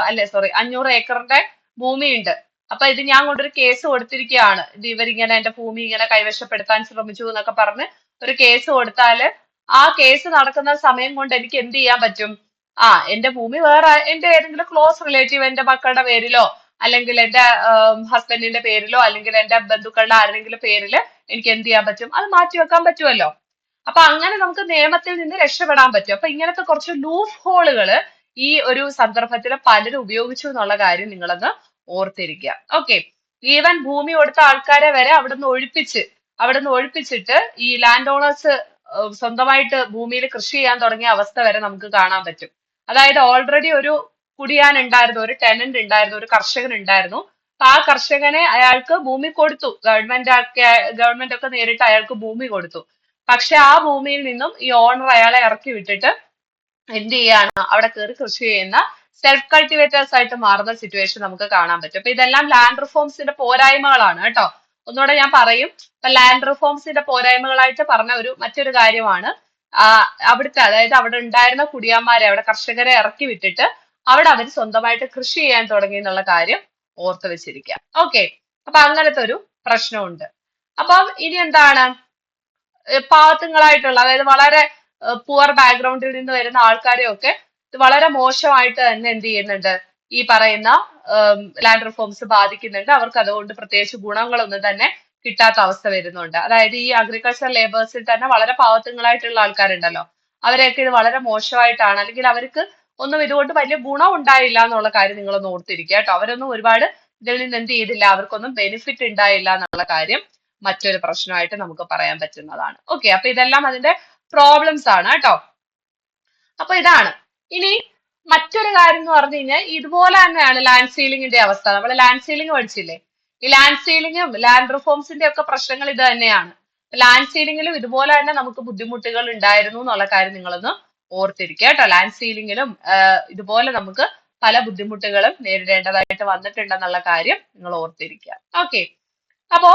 അല്ലെ സോറി 500 ഏക്കറിന്റെ ഭൂമിയുണ്ട്. അപ്പൊ ഇത് ഞാൻ കൊണ്ടൊരു കേസ് കൊടുത്തിരിക്കുകയാണ്. ഇത് ഇവരിങ്ങനെ എന്റെ ഭൂമി ഇങ്ങനെ കൈവശപ്പെടുത്താൻ ശ്രമിച്ചു എന്നൊക്കെ പറഞ്ഞ് ഒരു കേസ് കൊടുത്താല് ആ കേസ് നടക്കുന്ന സമയം കൊണ്ട് എനിക്ക് എന്ത് ചെയ്യാൻ പറ്റും? എന്റെ ഭൂമി വേറെ എന്റെ ഏതെങ്കിലും ക്ലോസ് റിലേറ്റീവ് എന്റെ മക്കളുടെ പേരിലോ അല്ലെങ്കിൽ എന്റെ ഹസ്ബൻഡിന്റെ പേരിലോ അല്ലെങ്കിൽ എന്റെ ബന്ധുക്കളുടെ ആരുടെങ്കിലും പേരില് എനിക്ക് എന്ത് ചെയ്യാൻ പറ്റും? അത് മാറ്റിവെക്കാൻ പറ്റുമല്ലോ. അപ്പൊ അങ്ങനെ നമുക്ക് നിയമത്തിൽ നിന്ന് രക്ഷപ്പെടാൻ പറ്റും. അപ്പൊ ഇങ്ങനത്തെ കുറച്ച് ലൂപ്പ് ഹോളുകള് ഈ ഒരു സന്ദർഭത്തിൽ പലരും ഉപയോഗിച്ചു എന്നുള്ള കാര്യം നിങ്ങളൊന്ന് ഓർത്തിരിക്കുക. ഓക്കെ, ഈവൻ ഭൂമി കൊടുത്ത ആൾക്കാരെ വരെ അവിടുന്ന് ഒഴിപ്പിച്ചിട്ട് ഈ ലാൻഡ് ഓണേഴ്സ് സ്വന്തമായിട്ട് ഭൂമിയിൽ കൃഷി ചെയ്യാൻ തുടങ്ങിയ അവസ്ഥ വരെ നമുക്ക് കാണാൻ പറ്റും. അതായത് ഓൾറെഡി ഒരു കുടിയാൻ ഉണ്ടായിരുന്നു, ഒരു ടെനന്റ് ഉണ്ടായിരുന്നു, ഒരു കർഷകൻ ഉണ്ടായിരുന്നു. അപ്പൊ ആ കർഷകനെ അയാൾക്ക് ഭൂമി കൊടുത്തു. ഗവൺമെന്റ് ഒക്കെ നേരിട്ട് അയാൾക്ക് ഭൂമി കൊടുത്തു. പക്ഷെ ആ ഭൂമിയിൽ നിന്നും ഈ ഓണർ അയാളെ ഇറക്കി വിട്ടിട്ട് എന്ത് ചെയ്യാണ്? അവിടെ കയറി കൃഷി ചെയ്യുന്ന സെൽഫ് കൾട്ടിവേറ്റേഴ്സ് ആയിട്ട് മാറുന്ന സിറ്റുവേഷൻ നമുക്ക് കാണാൻ പറ്റും. അപ്പൊ ഇതെല്ലാം ലാൻഡ് റിഫോംസിന്റെ പോരായ്മകളാണ് കേട്ടോ. ഒന്നുകൂടെ ഞാൻ പറയും. അപ്പൊ ലാൻഡ് റിഫോംസിന്റെ പോരായ്മകളായിട്ട് പറഞ്ഞ മറ്റൊരു കാര്യമാണ് അവിടുത്തെ, അതായത് അവിടെ ഉണ്ടായിരുന്ന കുടിയാന്മാരെ, അവിടെ കർഷകരെ ഇറക്കി വിട്ടിട്ട് അവിടെ അവർ സ്വന്തമായിട്ട് കൃഷി ചെയ്യാൻ തുടങ്ങി എന്നുള്ള കാര്യം ഓർത്തു വെച്ചിരിക്കുക. ഓക്കെ, അപ്പൊ അങ്ങനത്തെ ഒരു പ്രശ്നമുണ്ട്. അപ്പം ഇനി എന്താണ്? പാവത്തുങ്ങളായിട്ടുള്ള, അതായത് വളരെ പുവർ ബാക്ക്ഗ്രൗണ്ടിൽ നിന്ന് വരുന്ന ആൾക്കാരെയൊക്കെ ഇത് വളരെ മോശമായിട്ട് തന്നെ എന്ത് ചെയ്യുന്നുണ്ട്? ഈ പറയുന്ന ലാൻഡ് റിഫോംസ് ബാധിക്കുന്നുണ്ട്. അവർക്ക് അതുകൊണ്ട് പ്രത്യേകിച്ച് ഗുണങ്ങളൊന്നും തന്നെ കിട്ടാത്ത അവസ്ഥ വരുന്നുണ്ട്. അതായത് ഈ അഗ്രികൾച്ചർ ലേബേഴ്സിൽ തന്നെ വളരെ പാവത്തുങ്ങളായിട്ടുള്ള ആൾക്കാരുണ്ടല്ലോ, അവരെയൊക്കെ ഇത് വളരെ മോശമായിട്ടാണ്, അല്ലെങ്കിൽ അവർക്ക് ഒന്നും ഇതുകൊണ്ട് വലിയ ഗുണം ഉണ്ടായില്ല എന്നുള്ള കാര്യം നിങ്ങളൊന്ന് ഓർത്തിരിക്കുക കേട്ടോ. അവരൊന്നും ഒരുപാട് ഇതിൽ നിന്ന് എന്ത് ചെയ്തില്ല, അവർക്കൊന്നും ബെനിഫിറ്റ് ഉണ്ടായില്ല എന്നുള്ള കാര്യം മറ്റൊരു പ്രശ്നമായിട്ട് നമുക്ക് പറയാൻ പറ്റുന്നതാണ്. ഓക്കെ, അപ്പൊ ഇതെല്ലാം അതിന്റെ പ്രോബ്ലംസ് ആണ് കേട്ടോ. അപ്പൊ ഇതാണ്. ഇനി മറ്റൊരു കാര്യം എന്ന് പറഞ്ഞു കഴിഞ്ഞാൽ ഇതുപോലെ തന്നെയാണ് ലാൻഡ് സീലിംഗിന്റെ അവസ്ഥ. നമ്മൾ ലാൻഡ് സീലിംഗ് പഠിച്ചില്ലേ? ഈ ലാൻഡ് സീലിംഗും ലാൻഡ് റിഫോംസിന്റെ ഒക്കെ പ്രശ്നങ്ങൾ ഇത് തന്നെയാണ്. ലാൻഡ് സീലിംഗിലും ഇതുപോലെ തന്നെ നമുക്ക് ബുദ്ധിമുട്ടുകൾ ഉണ്ടായിരുന്നു എന്നുള്ള കാര്യം നിങ്ങളൊന്ന് ഓർത്തിരിക്കുക കേട്ടോ. ലാൻഡ് സീലിംഗിലും ഇതുപോലെ നമുക്ക് പല ബുദ്ധിമുട്ടുകളും നേരിടേണ്ടതായിട്ട് വന്നിട്ടുണ്ടെന്നുള്ള കാര്യം നിങ്ങൾ ഓർത്തിരിക്കുക. ഓക്കെ, അപ്പോ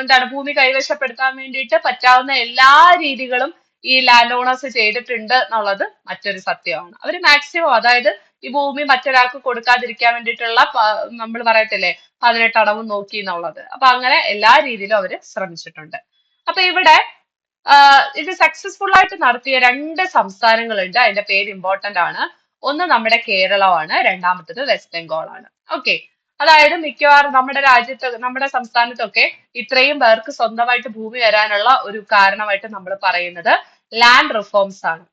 എന്താണ്, ഭൂമി കൈവശപ്പെടുത്താൻ വേണ്ടിയിട്ട് പറ്റാവുന്ന എല്ലാ രീതികളും ഈ ലാൻഡ് ഓണേഴ്സ് ചെയ്തിട്ടുണ്ട് എന്നുള്ളത് മറ്റൊരു സത്യമാണ്. അവര് മാക്സിമം, അതായത് ഈ ഭൂമി മറ്റൊരാൾക്ക് കൊടുക്കാതിരിക്കാൻ വേണ്ടിയിട്ടുള്ള നമ്മൾ പറയത്തില്ലേ 18 അടവും നോക്കി എന്നുള്ളത്. അപ്പൊ അങ്ങനെ എല്ലാ രീതിയിലും അവര് ശ്രമിച്ചിട്ടുണ്ട്. അപ്പൊ ഇവിടെ ഇത് സക്സസ്ഫുൾ ആയിട്ട് നടത്തിയ 2 സംസ്ഥാനങ്ങളുണ്ട്. അതിന്റെ പേര് ഇമ്പോർട്ടന്റ് ആണ്. ഒന്ന് നമ്മുടെ കേരളമാണ്, രണ്ടാമത്തത് വെസ്റ്റ് ബംഗാൾ ആണ്. ഓക്കെ, അതായത് മിക്കവാറും നമ്മുടെ രാജ്യത്ത്, നമ്മുടെ സംസ്ഥാനത്തൊക്കെ ഇത്രയും പേർക്ക് സ്വന്തമായിട്ട് ഭൂമി വരാനുള്ള ഒരു കാരണമായിട്ട് നമ്മൾ പറയുന്നത് ലാൻഡ് റിഫോംസ് ആണ്.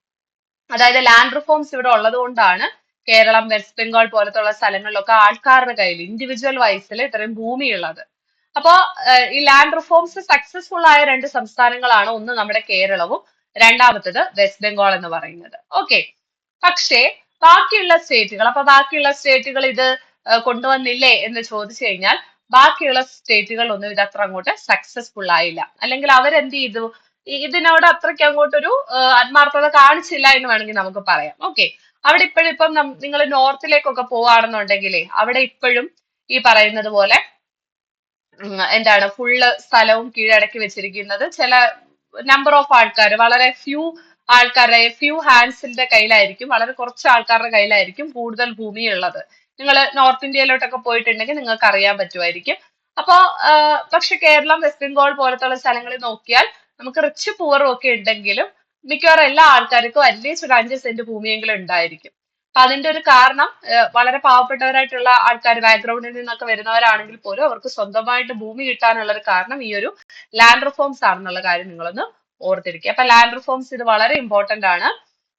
അതായത് ലാൻഡ് റിഫോംസ് ഇവിടെ ഉള്ളത് കൊണ്ടാണ് കേരളം, വെസ്റ്റ് ബംഗാൾ പോലത്തുള്ള സ്ഥലങ്ങളിലൊക്കെ ആൾക്കാരുടെ കയ്യിൽ ഇൻഡിവിജ്വൽ വൈസിൽ ഇത്രയും ഭൂമിയുള്ളത്. അപ്പോ ഈ ലാൻഡ് റിഫോംസ് സക്സസ്ഫുൾ ആയ 2 സംസ്ഥാനങ്ങളാണ്. ഒന്ന് നമ്മുടെ കേരളവും രണ്ടാമത്തത് വെസ്റ്റ് ബംഗാൾ എന്ന് പറയുന്നത്. ഓക്കെ, പക്ഷേ ബാക്കിയുള്ള സ്റ്റേറ്റുകൾ ഇത് കൊണ്ടുവന്നില്ലേ എന്ന് ചോദിച്ചു കഴിഞ്ഞാൽ ബാക്കിയുള്ള സ്റ്റേറ്റുകൾ ഒന്നും ഇത് അത്ര അങ്ങോട്ട് സക്സസ്ഫുൾ ആയില്ല. അല്ലെങ്കിൽ അവരെന്ത് ചെയ്തു? ഇതിനോട് അത്രയ്ക്ക് അങ്ങോട്ടൊരു ആത്മാർത്ഥത കാണിച്ചില്ല എന്ന് വേണമെങ്കിൽ നമുക്ക് പറയാം. ഓക്കെ, അവിടെ ഇപ്പം നിങ്ങൾ നോർത്തിലേക്കൊക്കെ പോവാണെന്നുണ്ടെങ്കിലേ അവിടെ ഇപ്പോഴും ഈ പറയുന്നത് പോലെ എന്താണ്, ഫുള്ള് സ്ഥലവും കീഴടക്കി വെച്ചിരിക്കുന്നത് ചില നമ്പർ ഓഫ് ആൾക്കാർ, വളരെ ഫ്യൂ ഹാൻഡ്സിന്റെ കയ്യിലായിരിക്കും, വളരെ കുറച്ച് ആൾക്കാരുടെ കയ്യിലായിരിക്കും കൂടുതൽ ഭൂമി ഉള്ളത്. നിങ്ങൾ നോർത്ത് ഇന്ത്യയിലോട്ടൊക്കെ പോയിട്ടുണ്ടെങ്കിൽ നിങ്ങൾക്ക് അറിയാൻ പറ്റുമായിരിക്കും. അപ്പോ പക്ഷെ കേരളം, വെസ്റ്റ് ബംഗാൾ പോലത്തുള്ള സ്ഥലങ്ങളിൽ നോക്കിയാൽ നമുക്ക് റിച്ച് പുവറും ഒക്കെ ഉണ്ടെങ്കിലും മിക്കവാറും എല്ലാ ആൾക്കാർക്കും അറ്റ്ലീസ്റ്റ് ഒരു 5 സെന്റ് ഭൂമിയെങ്കിലും ഉണ്ടായിരിക്കും. അപ്പൊ അതിന്റെ ഒരു കാരണം വളരെ പാവപ്പെട്ടവരായിട്ടുള്ള ആൾക്കാർ, ബാക്ക്ഗ്രൗണ്ടിൽ നിന്നൊക്കെ വരുന്നവരാണെങ്കിൽ പോലും അവർക്ക് സ്വന്തമായിട്ട് ഭൂമി കിട്ടാനുള്ള ഒരു കാരണം ഈ ഒരു ലാൻഡ് റിഫോംസ് ആണെന്നുള്ള കാര്യം നിങ്ങളൊന്ന് ഓർത്തിരിക്കുക. അപ്പൊ ലാൻഡ് റിഫോംസ് ഇത് വളരെ ഇമ്പോർട്ടന്റ് ആണ്.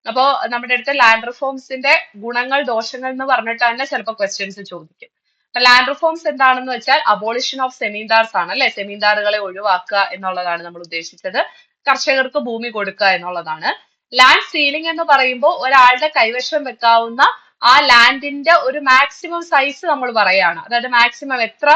അപ്പോ നമ്മുടെ അടുത്ത് ലാൻഡ് റിഫോംസിന്റെ ഗുണങ്ങൾ, ദോഷങ്ങൾ എന്ന് പറഞ്ഞിട്ട് തന്നെ ചിലപ്പോൾ ക്വസ്റ്റ്യൻസ് ചോദിക്കും. അപ്പൊ ലാൻഡ് റിഫോംസ് എന്താണെന്ന് വെച്ചാൽ അബോളിഷൻ ഓഫ് സെമീൻദാർസ് ആണ്, അല്ലെ? സെമീൻദാറുകളെ ഒഴിവാക്കുക എന്നുള്ളതാണ് നമ്മൾ ഉദ്ദേശിച്ചത്. കർഷകർക്ക് ഭൂമി കൊടുക്കുക എന്നുള്ളതാണ്. ലാൻഡ് സീലിംഗ് എന്ന് പറയുമ്പോൾ ഒരാളുടെ കൈവശം വെക്കാവുന്ന ആ ലാൻഡിന്റെ ഒരു മാക്സിമം സൈസ് നമ്മൾ പറയാണ്. അതായത് മാക്സിമം എത്ര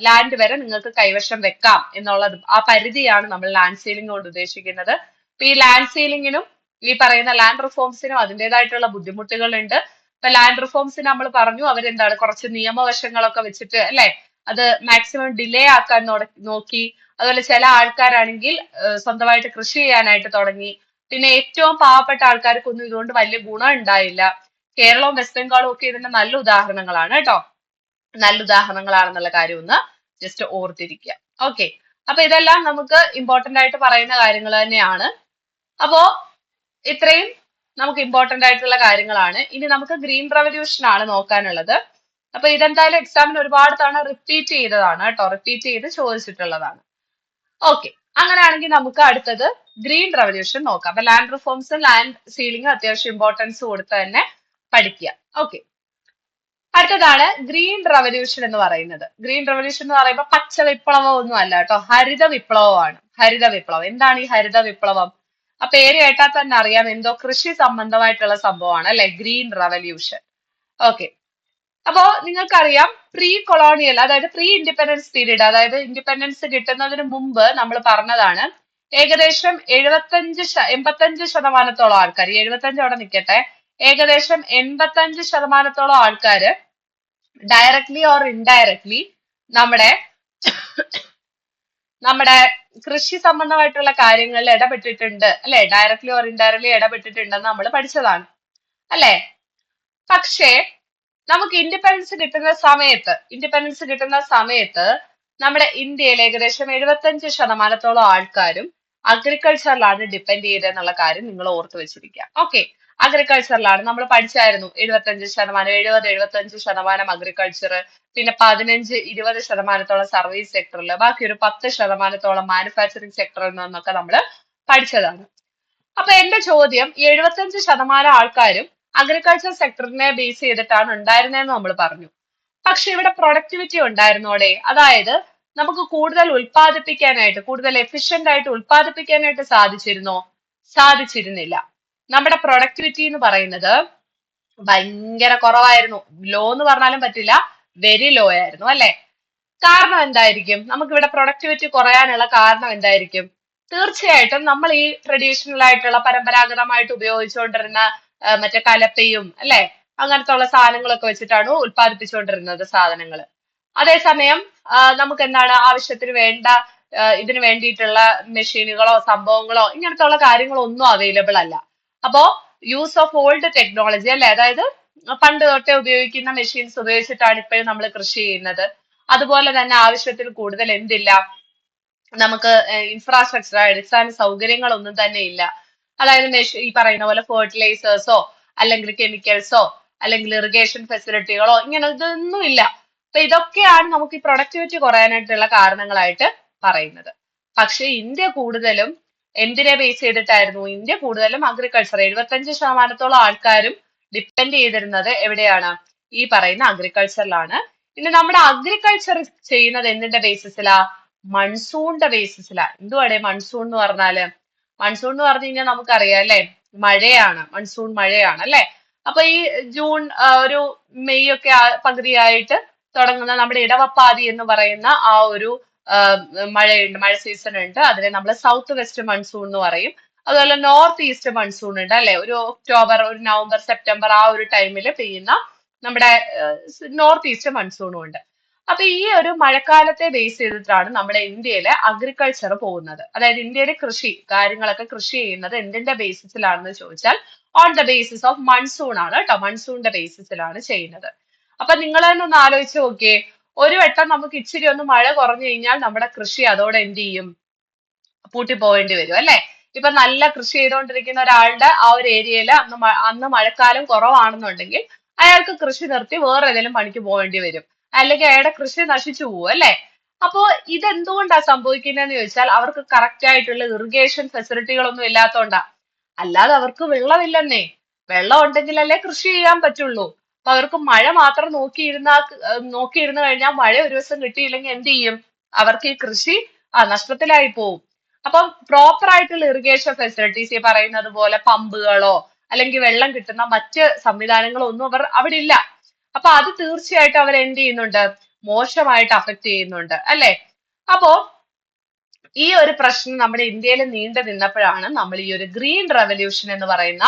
ലാൻഡ് വരെ നിങ്ങൾക്ക് കൈവശം വെക്കാം എന്നുള്ളത്, ആ പരിധിയാണ് നമ്മൾ ലാൻഡ് സീലിംഗ് കൊണ്ട് ഉദ്ദേശിക്കുന്നത്. അപ്പൊ ഈ ലാൻഡ് സീലിംഗിനും ഈ പറയുന്ന ലാൻഡ് റിഫോംസിനും അതിൻ്റെതായിട്ടുള്ള ബുദ്ധിമുട്ടുകളുണ്ട്. ഇപ്പൊ ലാൻഡ് റിഫോംസിന് നമ്മൾ പറഞ്ഞു അവരെന്താണ് കുറച്ച് നിയമവശങ്ങളൊക്കെ വെച്ചിട്ട്, അല്ലെ, അത് മാക്സിമം ഡിലേ ആക്കാൻ നോക്കി. അതുപോലെ ചില ആൾക്കാരാണെങ്കിൽ സ്വന്തമായിട്ട് കൃഷി ചെയ്യാനായിട്ട് തുടങ്ങി. പിന്നെ ഏറ്റവും പാവപ്പെട്ട ആൾക്കാർക്കൊന്നും ഇതുകൊണ്ട് വലിയ ഗുണം ഉണ്ടായില്ല. കേരളവും വെസ്റ്റ് ബംഗാളും ഒക്കെ ഇതിന്റെ നല്ല ഉദാഹരണങ്ങളാണ് കേട്ടോ. നല്ല ഉദാഹരണങ്ങളാണെന്നുള്ള കാര്യം ഒന്ന് ജസ്റ്റ് ഓർത്തിരിക്കുക. ഓക്കെ, അപ്പൊ ഇതെല്ലാം നമുക്ക് ഇമ്പോർട്ടന്റ് ആയിട്ട് പറയുന്ന കാര്യങ്ങൾ തന്നെയാണ്. അപ്പോ ഇത്രയും നമുക്ക് ഇമ്പോർട്ടന്റ് ആയിട്ടുള്ള കാര്യങ്ങളാണ്. ഇനി നമുക്ക് ഗ്രീൻ റവല്യൂഷൻ ആണ് നോക്കാനുള്ളത്. അപ്പൊ ഇതെന്തായാലും എക്സാമിന് ഒരുപാട് തവണ റിപ്പീറ്റ് ചെയ്തതാണ് കേട്ടോ, റിപ്പീറ്റ് ചെയ്ത് ചോദിച്ചിട്ടുള്ളതാണ്. ഓക്കെ, അങ്ങനെയാണെങ്കിൽ നമുക്ക് അടുത്തത് ഗ്രീൻ റവല്യൂഷൻ നോക്കാം. അപ്പൊ ലാൻഡ് റിഫോംസും ലാൻഡ് സീലിംഗും അത്യാവശ്യം ഇമ്പോർട്ടൻസ് കൊടുത്ത് തന്നെ പഠിക്കുക. ഓക്കെ, അടുത്തതാണ് ഗ്രീൻ റവല്യൂഷൻ എന്ന് പറയുന്നത്. ഗ്രീൻ റവല്യൂഷൻ എന്ന് പറയുമ്പോൾ പച്ച വിപ്ലവം ഒന്നും അല്ല കേട്ടോ, ഹരിത വിപ്ലവമാണ്. ഹരിത വിപ്ലവം എന്താണ് ഈ ഹരിത വിപ്ലവം? ആ പേര് കേട്ടാൽ തന്നെ അറിയാം എന്തോ കൃഷി സംബന്ധമായിട്ടുള്ള സംഭവമാണ് അല്ലെ, ഗ്രീൻ റവല്യൂഷൻ. ഓക്കെ, അപ്പോ നിങ്ങൾക്കറിയാം പ്രീ കൊളോണിയൽ, അതായത് പ്രീ ഇൻഡിപെൻഡൻസ് പീരീഡ്, അതായത് ഇൻഡിപെൻഡൻസ് കിട്ടുന്നതിന് മുമ്പ് നമ്മൾ പറഞ്ഞതാണ് ഏകദേശം 85% ആൾക്കാർ, 75 അവിടെ നിൽക്കട്ടെ, ഏകദേശം 85% ആൾക്കാര് ഡയറക്ട്ലി ഓർ ഇൻഡയറക്ട്ലി നമ്മുടെ നമ്മുടെ കൃഷി സംബന്ധമായിട്ടുള്ള കാര്യങ്ങളിൽ ഇടപെട്ടിട്ടുണ്ട് അല്ലെ, ഡയറക്ട്ലി ഓർ ഇൻഡയറക്ട്ലി ഇടപെട്ടിട്ടുണ്ടെന്ന് നമ്മൾ പഠിച്ചതാണ് അല്ലെ. പക്ഷേ നമുക്ക് ഇൻഡിപെൻഡൻസ് കിട്ടുന്ന സമയത്ത് നമ്മുടെ ഇന്ത്യയിൽ ഏകദേശം 75% ആൾക്കാരും അഗ്രികൾച്ചറിലാണ് ഡിപ്പെൻഡ് ചെയ്തെന്നുള്ള കാര്യം നിങ്ങൾ ഓർത്ത് വെച്ചിരിക്കുക. ഓക്കെ, അഗ്രികൾച്ചറിലാണ് നമ്മൾ പഠിച്ചായിരുന്നു. 75% അഗ്രികൾച്ചർ, പിന്നെ 15-20% സർവീസ് സെക്ടറിൽ, ബാക്കി ഒരു 10% മാനുഫാക്ചറിങ് സെക്ടറിൽ നിന്നൊക്കെ നമ്മൾ പഠിച്ചതാണ്. അപ്പൊ എന്റെ ചോദ്യം, 75% ആൾക്കാരും അഗ്രികൾച്ചർ സെക്ടറിനെ ബേസ് ചെയ്തിട്ടാണ് ഉണ്ടായിരുന്നതെന്ന് നമ്മൾ പറഞ്ഞു. പക്ഷെ ഇവിടെ പ്രൊഡക്ടിവിറ്റി ഉണ്ടായിരുന്നോടെ, അതായത് നമുക്ക് കൂടുതൽ ഉൽപ്പാദിപ്പിക്കാനായിട്ട്, കൂടുതൽ എഫിഷ്യന്റ് ആയിട്ട് ഉൽപ്പാദിപ്പിക്കാനായിട്ട് സാധിച്ചിരുന്നില്ല. നമ്മുടെ പ്രൊഡക്ടിവിറ്റി എന്ന് പറയുന്നത് ഭയങ്കര കുറവായിരുന്നു. ലോ എന്ന് പറഞ്ഞാലും പറ്റില്ല, വെരി ലോ ആയിരുന്നു അല്ലെ. കാരണം എന്തായിരിക്കും? നമുക്കിവിടെ പ്രൊഡക്ടിവിറ്റി കുറയാനുള്ള കാരണം എന്തായിരിക്കും? തീർച്ചയായിട്ടും നമ്മൾ ഈ ട്രഡീഷണൽ ആയിട്ടുള്ള പരമ്പരാഗതമായിട്ട് ഉപയോഗിച്ചുകൊണ്ടിരുന്ന മറ്റേ കലപ്പയും അല്ലെ, അങ്ങനത്തെ ഉള്ള സാധനങ്ങളൊക്കെ വെച്ചിട്ടാണ് ഉൽപ്പാദിപ്പിച്ചുകൊണ്ടിരുന്നത് സാധനങ്ങൾ. അതേസമയം നമുക്ക് എന്താണ് ആവശ്യത്തിന് വേണ്ട ഇതിന് വേണ്ടിയിട്ടുള്ള മെഷീനുകളോ സംഭവങ്ങളോ ഇങ്ങനത്തെ ഉള്ള കാര്യങ്ങളോ ഒന്നും അവൈലബിൾ അല്ല. അപ്പോ യൂസ് ഓഫ് ഓൾഡ് ടെക്നോളജി അല്ലെ, അതായത് പണ്ട് തൊട്ടേ ഉപയോഗിക്കുന്ന മെഷീൻസ് ഉപയോഗിച്ചിട്ടാണ് ഇപ്പോഴും നമ്മൾ കൃഷി ചെയ്യുന്നത്. അതുപോലെ തന്നെ ആവശ്യത്തിൽ കൂടുതൽ എന്തില്ല, നമുക്ക് ഇൻഫ്രാസ്ട്രക്ചർ, അടിസ്ഥാന സൗകര്യങ്ങളൊന്നും തന്നെ ഇല്ല. അതായത് ഈ പറയുന്ന പോലെ ഫെർട്ടിലൈസേഴ്സോ അല്ലെങ്കിൽ കെമിക്കൽസോ അല്ലെങ്കിൽ ഇറിഗേഷൻ ഫെസിലിറ്റികളോ ഇങ്ങനെ ഇതൊന്നും ഇല്ല. അപ്പൊ ഇതൊക്കെയാണ് നമുക്ക് ഈ പ്രൊഡക്ടിവിറ്റി കുറയാനായിട്ടുള്ള കാരണങ്ങളായിട്ട് പറയുന്നത്. പക്ഷെ ഇന്ത്യ കൂടുതലും എന്തിനെ ബേസ് ചെയ്തിട്ടായിരുന്നു? ഇന്ത്യ കൂടുതലും അഗ്രികൾച്ചർ, 75% ആൾക്കാരും ഡിപ്പെൻഡ് ചെയ്തിരുന്നത് എവിടെയാണ്? ഈ പറയുന്ന അഗ്രികൾച്ചറിലാണ്. ഇനി നമ്മുടെ അഗ്രികൾച്ചർ ചെയ്യുന്നത് എന്തിന്റെ ബേസിസിലാ? മൺസൂണിന്റെ ബേസിസിലാ. എന്തുവാണ് മൺസൂൺ എന്ന് പറഞ്ഞാല്? മൺസൂൺ എന്ന് പറഞ്ഞു കഴിഞ്ഞാൽ നമുക്കറിയാം അല്ലെ, മഴയാണ്, മൺസൂൺ മഴയാണ് അല്ലെ. അപ്പൊ ഈ ജൂൺ ഒരു മെയ് ഒക്കെ പകുതിയായിട്ട് തുടങ്ങുന്ന നമ്മുടെ ഇടവപ്പാതി എന്ന് പറയുന്ന ആ ഒരു മഴ സീസൺ ഉണ്ട്. അതിനെ നമ്മൾ സൗത്ത് വെസ്റ്റ് മൺസൂൺ എന്ന് പറയും. അതുപോലെ നോർത്ത് ഈസ്റ്റ് മൺസൂൺ ഉണ്ട് അല്ലെ, ഒരു ഒക്ടോബർ, ഒരു നവംബർ, സെപ്റ്റംബർ ആ ഒരു ടൈമിൽ പെയ്യുന്ന നമ്മുടെ നോർത്ത് ഈസ്റ്റ് മൺസൂണും ഉണ്ട്. അപ്പൊ ഈ ഒരു മഴക്കാലത്തെ ബേസ് ചെയ്തിട്ടാണ് നമ്മുടെ ഇന്ത്യയിലെ അഗ്രികൾച്ചർ പോകുന്നത്. അതായത് ഇന്ത്യയിലെ കാര്യങ്ങളൊക്കെ കൃഷി ചെയ്യുന്നത് എന്തിന്റെ ബേസിസിലാണെന്ന് ചോദിച്ചാൽ on the basis of monsoon ആണ് കേട്ടോ, മൺസൂണിന്റെ ബേസിസിലാണ് ചെയ്യുന്നത്. അപ്പൊ നിങ്ങൾ തന്നെ ഒന്ന് ആലോചിച്ച് നോക്കിയേ, ഒരു വട്ടം നമുക്ക് ഇച്ചിരി ഒന്ന് മഴ കുറഞ്ഞു കഴിഞ്ഞാൽ നമ്മുടെ കൃഷി അതോടെ എന്ത് ചെയ്യും? പൂട്ടി പോവേണ്ടി വരും അല്ലെ. ഇപ്പൊ നല്ല കൃഷി ചെയ്തുകൊണ്ടിരിക്കുന്ന ഒരാളുടെ ആ ഒരു ഏരിയയിൽ അന്ന് മഴക്കാലം കുറവാണെന്നുണ്ടെങ്കിൽ അയാൾക്ക് കൃഷി നിർത്തി വേറെ ഏതെങ്കിലും പണിക്ക് പോവേണ്ടി വരും, അല്ലെങ്കിൽ അയാളുടെ കൃഷി നശിച്ചു പോകും അല്ലെ. അപ്പോ ഇതെന്തുകൊണ്ടാ സംഭവിക്കുന്നതെന്ന് ചോദിച്ചാൽ അവർക്ക് കറക്റ്റ് ആയിട്ടുള്ള ഇറിഗേഷൻ ഫെസിലിറ്റികളൊന്നും ഇല്ലാത്തതുകൊണ്ടാ. അല്ലാതെ അവർക്ക് വെള്ളമില്ലെന്നേ. വെള്ളം ഉണ്ടെങ്കിലല്ലേ കൃഷി ചെയ്യാൻ പറ്റുള്ളൂ. അപ്പൊ അവർക്ക് മഴ മാത്രം നോക്കിയിരുന്നു കഴിഞ്ഞാൽ മഴ ഒരു ദിവസം കിട്ടിയില്ലെങ്കിൽ എന്ത് ചെയ്യും? അവർക്ക് ഈ കൃഷി നഷ്ടത്തിലായി പോവും. അപ്പം പ്രോപ്പർ ആയിട്ടുള്ള ഇറിഗേഷൻ ഫെസിലിറ്റീസ്, ഈ പറയുന്നത് പോലെ പമ്പുകളോ അല്ലെങ്കിൽ വെള്ളം കിട്ടുന്ന മറ്റ് സംവിധാനങ്ങളോ ഒന്നും അവിടെ ഇല്ല. അപ്പൊ അത് തീർച്ചയായിട്ടും അവർ എന്ത് ചെയ്യുന്നുണ്ട്? മോശമായിട്ട് അഫക്ട് ചെയ്യുന്നുണ്ട് അല്ലെ. അപ്പോ ഈ ഒരു പ്രശ്നം നമ്മുടെ ഇന്ത്യയിൽ നീണ്ടു നിന്നപ്പോഴാണ് നമ്മൾ ഈ ഒരു ഗ്രീൻ റെവല്യൂഷൻ എന്ന് പറയുന്ന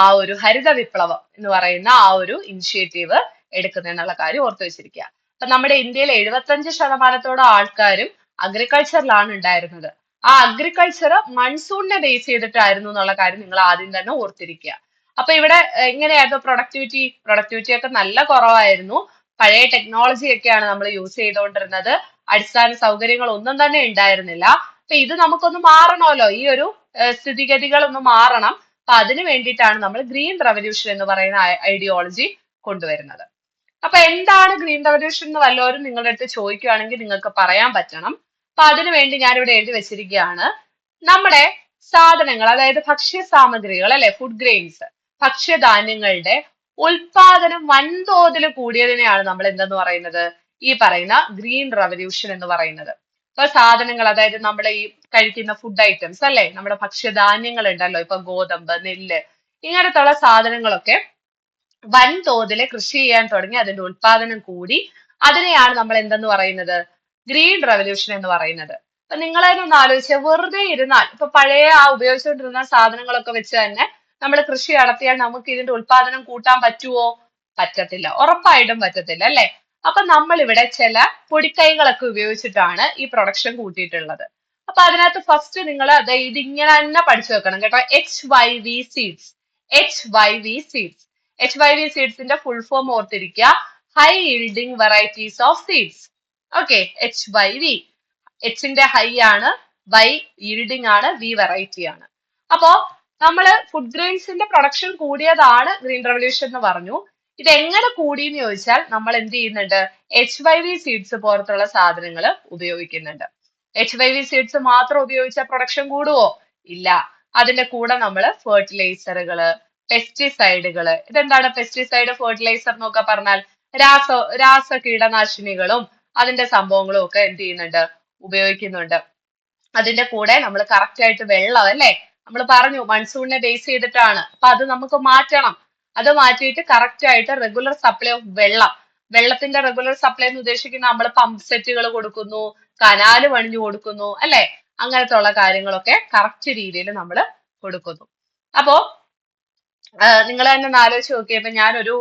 ആ ഒരു ഹരിത വിപ്ലവം എന്ന് പറയുന്ന ആ ഒരു ഇനിഷ്യേറ്റീവ് എടുക്കുന്നതെന്നുള്ള കാര്യം ഓർത്തു വെച്ചിരിക്കുക. അപ്പൊ നമ്മുടെ ഇന്ത്യയിൽ 75% ആൾക്കാരും അഗ്രികൾച്ചറിലാണ് ഉണ്ടായിരുന്നത്. ആ അഗ്രികൾച്ചർ മൺസൂണിനെ ബേസ് ചെയ്തിട്ടായിരുന്നു എന്നുള്ള കാര്യം നിങ്ങൾ ആദ്യം തന്നെ ഓർത്തിരിക്കുക. അപ്പൊ ഇവിടെ എങ്ങനെയായിരുന്നു പ്രൊഡക്ടിവിറ്റി ഒക്കെ നല്ല കുറവായിരുന്നു. പഴയ ടെക്നോളജി ഒക്കെയാണ് നമ്മൾ യൂസ് ചെയ്തുകൊണ്ടിരുന്നത്. അടിസ്ഥാന സൗകര്യങ്ങൾ ഒന്നും തന്നെ ഉണ്ടായിരുന്നില്ല. അപ്പൊ ഇത് നമുക്കൊന്ന് മാറണമല്ലോ, ഈ ഒരു സ്ഥിതിഗതികൾ ഒന്ന് മാറണം. അപ്പൊ അതിനു വേണ്ടിയിട്ടാണ് നമ്മൾ ഗ്രീൻ റവല്യൂഷൻ എന്ന് പറയുന്ന ഐഡിയോളജി കൊണ്ടുവരുന്നത്. അപ്പൊ എന്താണ് ഗ്രീൻ റവല്യൂഷൻ എന്ന് വല്ലവരും നിങ്ങളുടെ അടുത്ത് ചോദിക്കുകയാണെങ്കിൽ നിങ്ങൾക്ക് പറയാൻ പറ്റണം. അപ്പൊ അതിനു വേണ്ടി ഞാനിവിടെ എഴുതി വെച്ചിരിക്കുകയാണ്, നമ്മുടെ സാധനങ്ങൾ, അതായത് ഭക്ഷ്യ സാമഗ്രികൾ അല്ലെ, ഫുഡ് ഗ്രെയിൻസ്, ഭക്ഷ്യധാന്യങ്ങളുടെ ഉൽപാദനം വൻതോതിൽ കൂടിയതിനെയാണ് നമ്മൾ എന്തെന്ന് പറയുന്നത്, ഈ പറയുന്ന ഗ്രീൻ റവല്യൂഷൻ എന്ന് പറയുന്നത്. ഇപ്പൊ സാധനങ്ങൾ, അതായത് നമ്മൾ ഈ കഴിക്കുന്ന ഫുഡ് ഐറ്റംസ് അല്ലെ, നമ്മുടെ ഭക്ഷ്യധാന്യങ്ങൾ ഉണ്ടല്ലോ, ഇപ്പൊ ഗോതമ്പ്, നെല്ല്, ഇങ്ങനത്തുള്ള സാധനങ്ങളൊക്കെ വൻതോതിൽ കൃഷി ചെയ്യാൻ തുടങ്ങി, അതിന്റെ ഉൽപാദനം കൂടി. അതിനെയാണ് നമ്മൾ എന്തെന്ന് പറയുന്നത്, ഗ്രീൻ റവല്യൂഷൻ എന്ന് പറയുന്നത്. അപ്പൊ നിങ്ങൾ തന്നെ ഒന്ന് ആലോചിച്ചാൽ, വെറുതെ ഇരുന്നാൽ ഇപ്പൊ പഴയ ആ ഉപയോഗിച്ചുകൊണ്ടിരുന്ന സാധനങ്ങളൊക്കെ വെച്ച് തന്നെ നമ്മൾ കൃഷി നടത്തിയാൽ നമുക്ക് ഇതിന്റെ ഉൽപാദനം കൂട്ടാൻ പറ്റുമോ? പറ്റത്തില്ല, ഉറപ്പായിട്ടും പറ്റത്തില്ല അല്ലെ. അപ്പൊ നമ്മൾ ഇവിടെ ചില പൊടിക്കൈകളൊക്കെ ഉപയോഗിച്ചിട്ടാണ് ഈ പ്രൊഡക്ഷൻ കൂട്ടിയിട്ടുള്ളത്. അപ്പൊ അതിനകത്ത് ഫസ്റ്റ് നിങ്ങൾ ഇതിങ്ങനെ തന്നെ പഠിച്ചു വെക്കണം കേട്ടോ. HYV seeds, HYV seeds, HYV സീഡ്സിന്റെ ഫുൾ ഫോം ഓർത്തിരിക്കുക, high yielding varieties of seeds. Okay, HYV, എച്ചിന്റെ ഹൈ ആണ്, Y yielding ആണ്, V വെറൈറ്റി ആണ്. അപ്പോ നമ്മള് ഫുഡ് ഗ്രെയിൻസിന്റെ പ്രൊഡക്ഷൻ കൂടിയതാണ് ഗ്രീൻ റവല്യൂഷൻ എന്ന് പറഞ്ഞു. ഇത് എങ്ങനെ കൂടി എന്ന് ചോദിച്ചാൽ നമ്മൾ എന്ത് ചെയ്യുന്നുണ്ട്, HYV സീഡ്സ് പോലത്തുള്ള സാധനങ്ങൾ ഉപയോഗിക്കുന്നുണ്ട്. HYV സീഡ്സ് മാത്രം ഉപയോഗിച്ചാൽ പ്രൊഡക്ഷൻ കൂടുവോ? ഇല്ല. അതിന്റെ കൂടെ നമ്മൾ ഫെർട്ടിലൈസറുകള്, പെസ്റ്റിസൈഡുകള്, ഇതെന്താണ് പെസ്റ്റിസൈഡ്, ഫെർട്ടിലൈസർ എന്നൊക്കെ പറഞ്ഞാൽ രാസ കീടനാശിനികളും അതിന്റെ സംഭവങ്ങളും ഒക്കെ എന്ത് ചെയ്യുന്നുണ്ട്, ഉപയോഗിക്കുന്നുണ്ട്. അതിന്റെ കൂടെ നമ്മൾ കറക്റ്റ് ആയിട്ട് വെള്ളം അല്ലെ, നമ്മൾ പറഞ്ഞു മൺസൂണിനെ ബേസ് ചെയ്തിട്ടാണ്. അപ്പൊ അത് നമുക്ക് മാറ്റണം. അത് മാറ്റിയിട്ട് കറക്റ്റ് ആയിട്ട് റെഗുലർ സപ്ലൈ ഓഫ് വെള്ളത്തിന്റെ റെഗുലർ സപ്ലൈ എന്ന് ഉദ്ദേശിക്കുന്ന നമ്മൾ പമ്പ് സെറ്റുകൾ കൊടുക്കുന്നു, കനാല് പണിഞ്ഞു കൊടുക്കുന്നു അല്ലെ, അങ്ങനത്തെ ഉള്ള കാര്യങ്ങളൊക്കെ കറക്റ്റ് രീതിയിൽ നമ്മൾ കൊടുക്കുന്നു. അപ്പോ നിങ്ങൾ തന്നെ ഒന്ന് ആലോചിച്ച് നോക്കിയേ, ഇപ്പൊ ഞാനൊരു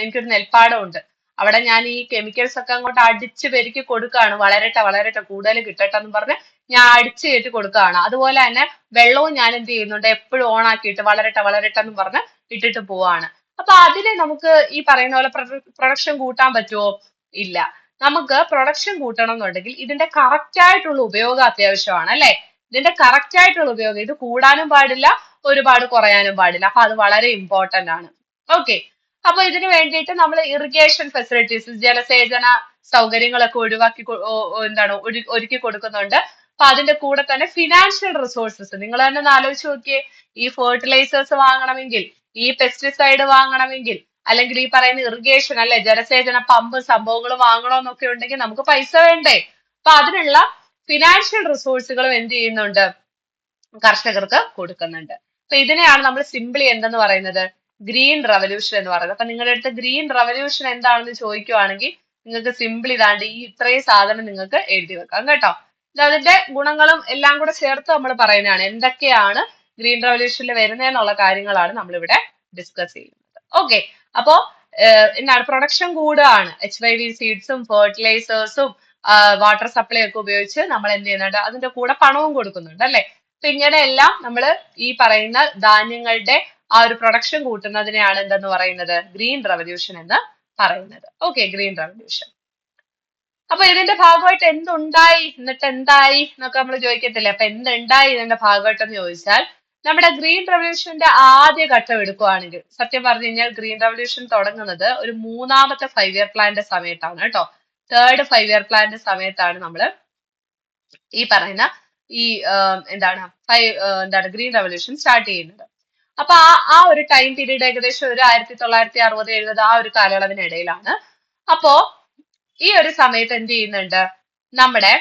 എനിക്കൊരു നെൽപ്പാടം ഉണ്ട്. അവിടെ ഞാൻ ഈ കെമിക്കൽസ് ഒക്കെ അങ്ങോട്ട് അടിച്ച് പെരുക്കി കൊടുക്കുകയാണ്, വളരട്ടെ കൂടുതൽ കിട്ടട്ടെ എന്ന് പറഞ്ഞ് ഞാൻ അടിച്ചു കയറ്റി കൊടുക്കുകയാണ്. അതുപോലെ തന്നെ വെള്ളവും ഞാൻ എന്ത് ചെയ്യുന്നുണ്ട്, എപ്പോഴും ഓൺ ആക്കിയിട്ട് വളരട്ടെ എന്ന് പറഞ്ഞ് ഇട്ടിട്ട് പോവാണ്. അപ്പൊ അതിനെ നമുക്ക് ഈ പറയുന്ന പോലെ പ്രൊഡക്ഷൻ കൂട്ടാൻ പറ്റുമോ? ഇല്ല. നമുക്ക് പ്രൊഡക്ഷൻ കൂട്ടണം എന്നുണ്ടെങ്കിൽ ഇതിന്റെ കറക്റ്റ് ആയിട്ടുള്ള ഉപയോഗം അത്യാവശ്യമാണ് അല്ലെ. ഇതിന്റെ കറക്റ്റ് ആയിട്ടുള്ള ഉപയോഗം, ഇത് കൂടാനും പാടില്ല, ഒരുപാട് കുറയാനും പാടില്ല. അപ്പൊ അത് വളരെ ഇമ്പോർട്ടന്റ് ആണ്. ഓക്കെ, അപ്പൊ ഇതിനു വേണ്ടിയിട്ട് നമ്മൾ ഇറിഗേഷൻ ഫെസിലിറ്റീസ്, ജലസേചന സൗകര്യങ്ങളൊക്കെ ഒരുക്കി കൊടുക്കുന്നുണ്ട്. അപ്പൊ അതിന്റെ കൂടെ തന്നെ ഫിനാൻഷ്യൽ റിസോഴ്സസ്, നിങ്ങൾ തന്നെ ഒന്ന് ആലോചിച്ച് നോക്കിയേ, ഈ ഫെർട്ടിലൈസേഴ്സ് വാങ്ങണമെങ്കിൽ, ഈ പെസ്റ്റിസൈഡ് വാങ്ങണമെങ്കിൽ, അല്ലെങ്കിൽ ഈ പറയുന്ന ഇറിഗേഷൻ അല്ലെ, ജലസേചന പമ്പ് സംഭവങ്ങൾ വാങ്ങണമെന്നൊക്കെ ഉണ്ടെങ്കിൽ നമുക്ക് പൈസ വേണ്ടേ? അപ്പൊ അതിനുള്ള ഫിനാൻഷ്യൽ റിസോഴ്സുകളും എന്ത് ചെയ്യുന്നുണ്ട്, കർഷകർക്ക് കൊടുക്കുന്നുണ്ട്. അപ്പൊ ഇതിനെയാണ് നമ്മൾ സിംപിളി എന്തെന്ന് പറയുന്നത്, ഗ്രീൻ റവല്യൂഷൻ എന്ന് പറയുന്നത്. അപ്പൊ നിങ്ങളുടെ അടുത്ത് ഗ്രീൻ റവല്യൂഷൻ എന്താണെന്ന് ചോദിക്കുവാണെങ്കിൽ നിങ്ങൾക്ക് സിമ്പിൾ ഇതാണ്ട് ഈ ഇത്രയും സാധനം നിങ്ങൾക്ക് എഴുതി വെക്കാം കേട്ടോ. ഇത് അതിന്റെ ഗുണങ്ങളും എല്ലാം കൂടെ ചേർത്ത് നമ്മൾ പറയുന്നതാണ്. എന്തൊക്കെയാണ് ഗ്രീൻ റവല്യൂഷനിൽ വരുന്നതെന്നുള്ള കാര്യങ്ങളാണ് നമ്മൾ ഇവിടെ ഡിസ്കസ് ചെയ്യുന്നത്. ഓക്കെ, അപ്പോ എന്താണ് പ്രൊഡക്ഷൻ കൂടുകയാണ്, HYV സീഡ്സും ഫെർട്ടിലൈസേഴ്സും വാട്ടർ സപ്ലൈ ഒക്കെ ഉപയോഗിച്ച് നമ്മൾ എന്ത് ചെയ്യുന്നുണ്ട്, അതിന്റെ കൂടെ പണവും കൊടുക്കുന്നുണ്ട് അല്ലെ. അപ്പൊ ഇങ്ങനെയെല്ലാം നമ്മൾ ഈ പറയുന്ന ധാന്യങ്ങളുടെ ആ ഒരു പ്രൊഡക്ഷൻ കൂട്ടുന്നതിനെയാണ് എന്തെന്ന് പറയുന്നത്, ഗ്രീൻ റവല്യൂഷൻ എന്ന് പറയുന്നത്. Okay, green revolution. അപ്പൊ ഇതിന്റെ ഭാഗമായിട്ട് എന്തുണ്ടായി, എന്നിട്ട് എന്തായി എന്നൊക്കെ നമ്മൾ ചോദിക്കത്തില്ലേ. അപ്പൊ എന്തുണ്ടായി ഇതിന്റെ ഭാഗമായിട്ടെന്ന് ചോദിച്ചാൽ, നമ്മുടെ ഗ്രീൻ റവല്യൂഷന്റെ ആദ്യ ഘട്ടം എടുക്കുവാണെങ്കിൽ, സത്യം പറഞ്ഞു കഴിഞ്ഞാൽ ഗ്രീൻ റവല്യൂഷൻ തുടങ്ങുന്നത് ഒരു മൂന്നാമത്തെ 5 ഇയർ പ്ലാന്റെ സമയത്താണ് കേട്ടോ. 3rd 5 ഇയർ പ്ലാന്റെ സമയത്താണ് നമ്മൾ ഈ പറയുന്ന ഈ എന്താണ് ഗ്രീൻ റവല്യൂഷൻ സ്റ്റാർട്ട് ചെയ്യുന്നത്. അപ്പൊ ആ ഒരു ടൈം പീരീഡ് ഏകദേശം ഒരു 1960-70 ആ ഒരു കാലയളവിനിടയിലാണ്. അപ്പോ ഈ ഒരു സമയത്ത് എന്ത് ചെയ്യുന്നുണ്ട്, നമ്മുടെ